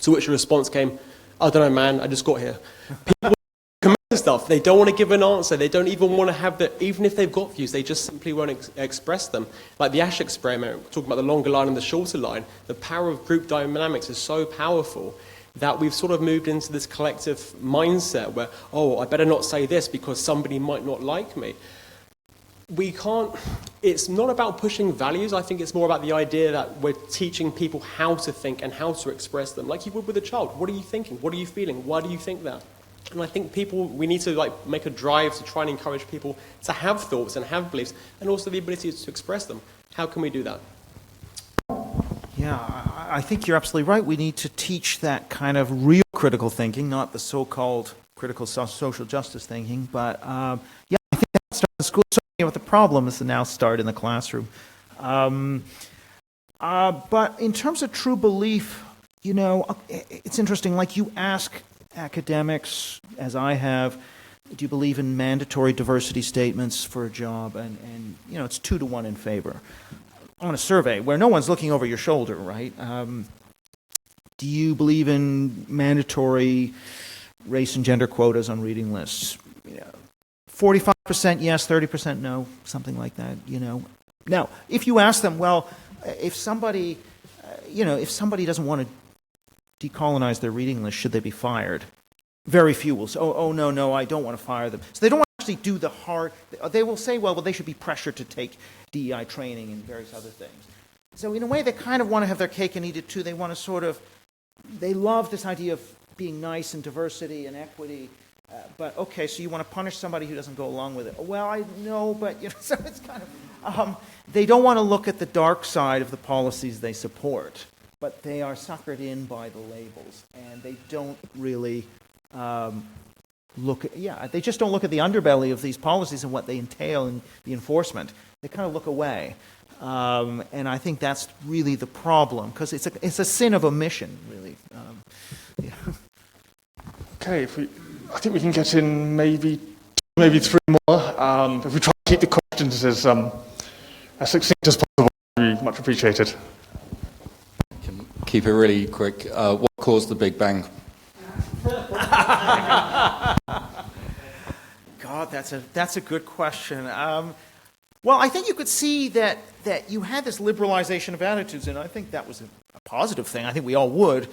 To which a response came, I don't know, man, I just got here. People commit to stuff. They don't want to give an answer. They don't even want to have even if they've got views, they just simply won't express them. Like the Ash experiment, talking about the longer line and the shorter line, the power of group dynamics is so powerful that we've sort of moved into this collective mindset where, I better not say this because somebody might not like me. It's not about pushing values. I think it's more about the idea that we're teaching people how to think and how to express them, like you would with a child. What are you thinking? What are you feeling? Why do you think that? And I think we need to make a drive to try and encourage people to have thoughts and have beliefs, and also the ability to express them. How can we do that? Yeah, I think you're absolutely right. We need to teach that kind of real critical thinking, not the so-called critical social justice thinking. But I think that starts in school. So many of the problem is to now start in the classroom. But in terms of true belief, you know, it's interesting. Like you ask academics, as I have, do you believe in mandatory diversity statements for a job? And you know, it's 2-to-1 in favor. On a survey where no one's looking over your shoulder, right? Do you believe in mandatory race and gender quotas on reading lists? You know, 45% yes, 30% no, something like that, you know. Now, if you ask them, well, if somebody, if somebody doesn't want to decolonize their reading list, should they be fired? Very few will say, oh, no, I don't want to fire them. So they don't actually do the hard, they will say, well, they should be pressured to take DEI training and various other things. So in a way, they kind of want to have their cake and eat it too. They want to sort of, they love this idea of being nice and diversity and equity. But okay, so you want to punish somebody who doesn't go along with it. Well, I know, but so it's kind of, they don't want to look at the dark side of the policies they support, but they are suckered in by the labels, and they don't really look at, they just don't look at the underbelly of these policies and what they entail in the enforcement. They kind of look away. And I think that's really the problem, because it's a sin of omission, really. Okay, I think we can get in maybe 3 more. If we try to keep the questions as succinct as possible, it would be much appreciated. Keep it really quick. What caused the Big Bang? God, that's a good question. Well, I think you could see that you had this liberalization of attitudes, and I think that was a positive thing. I think we all would.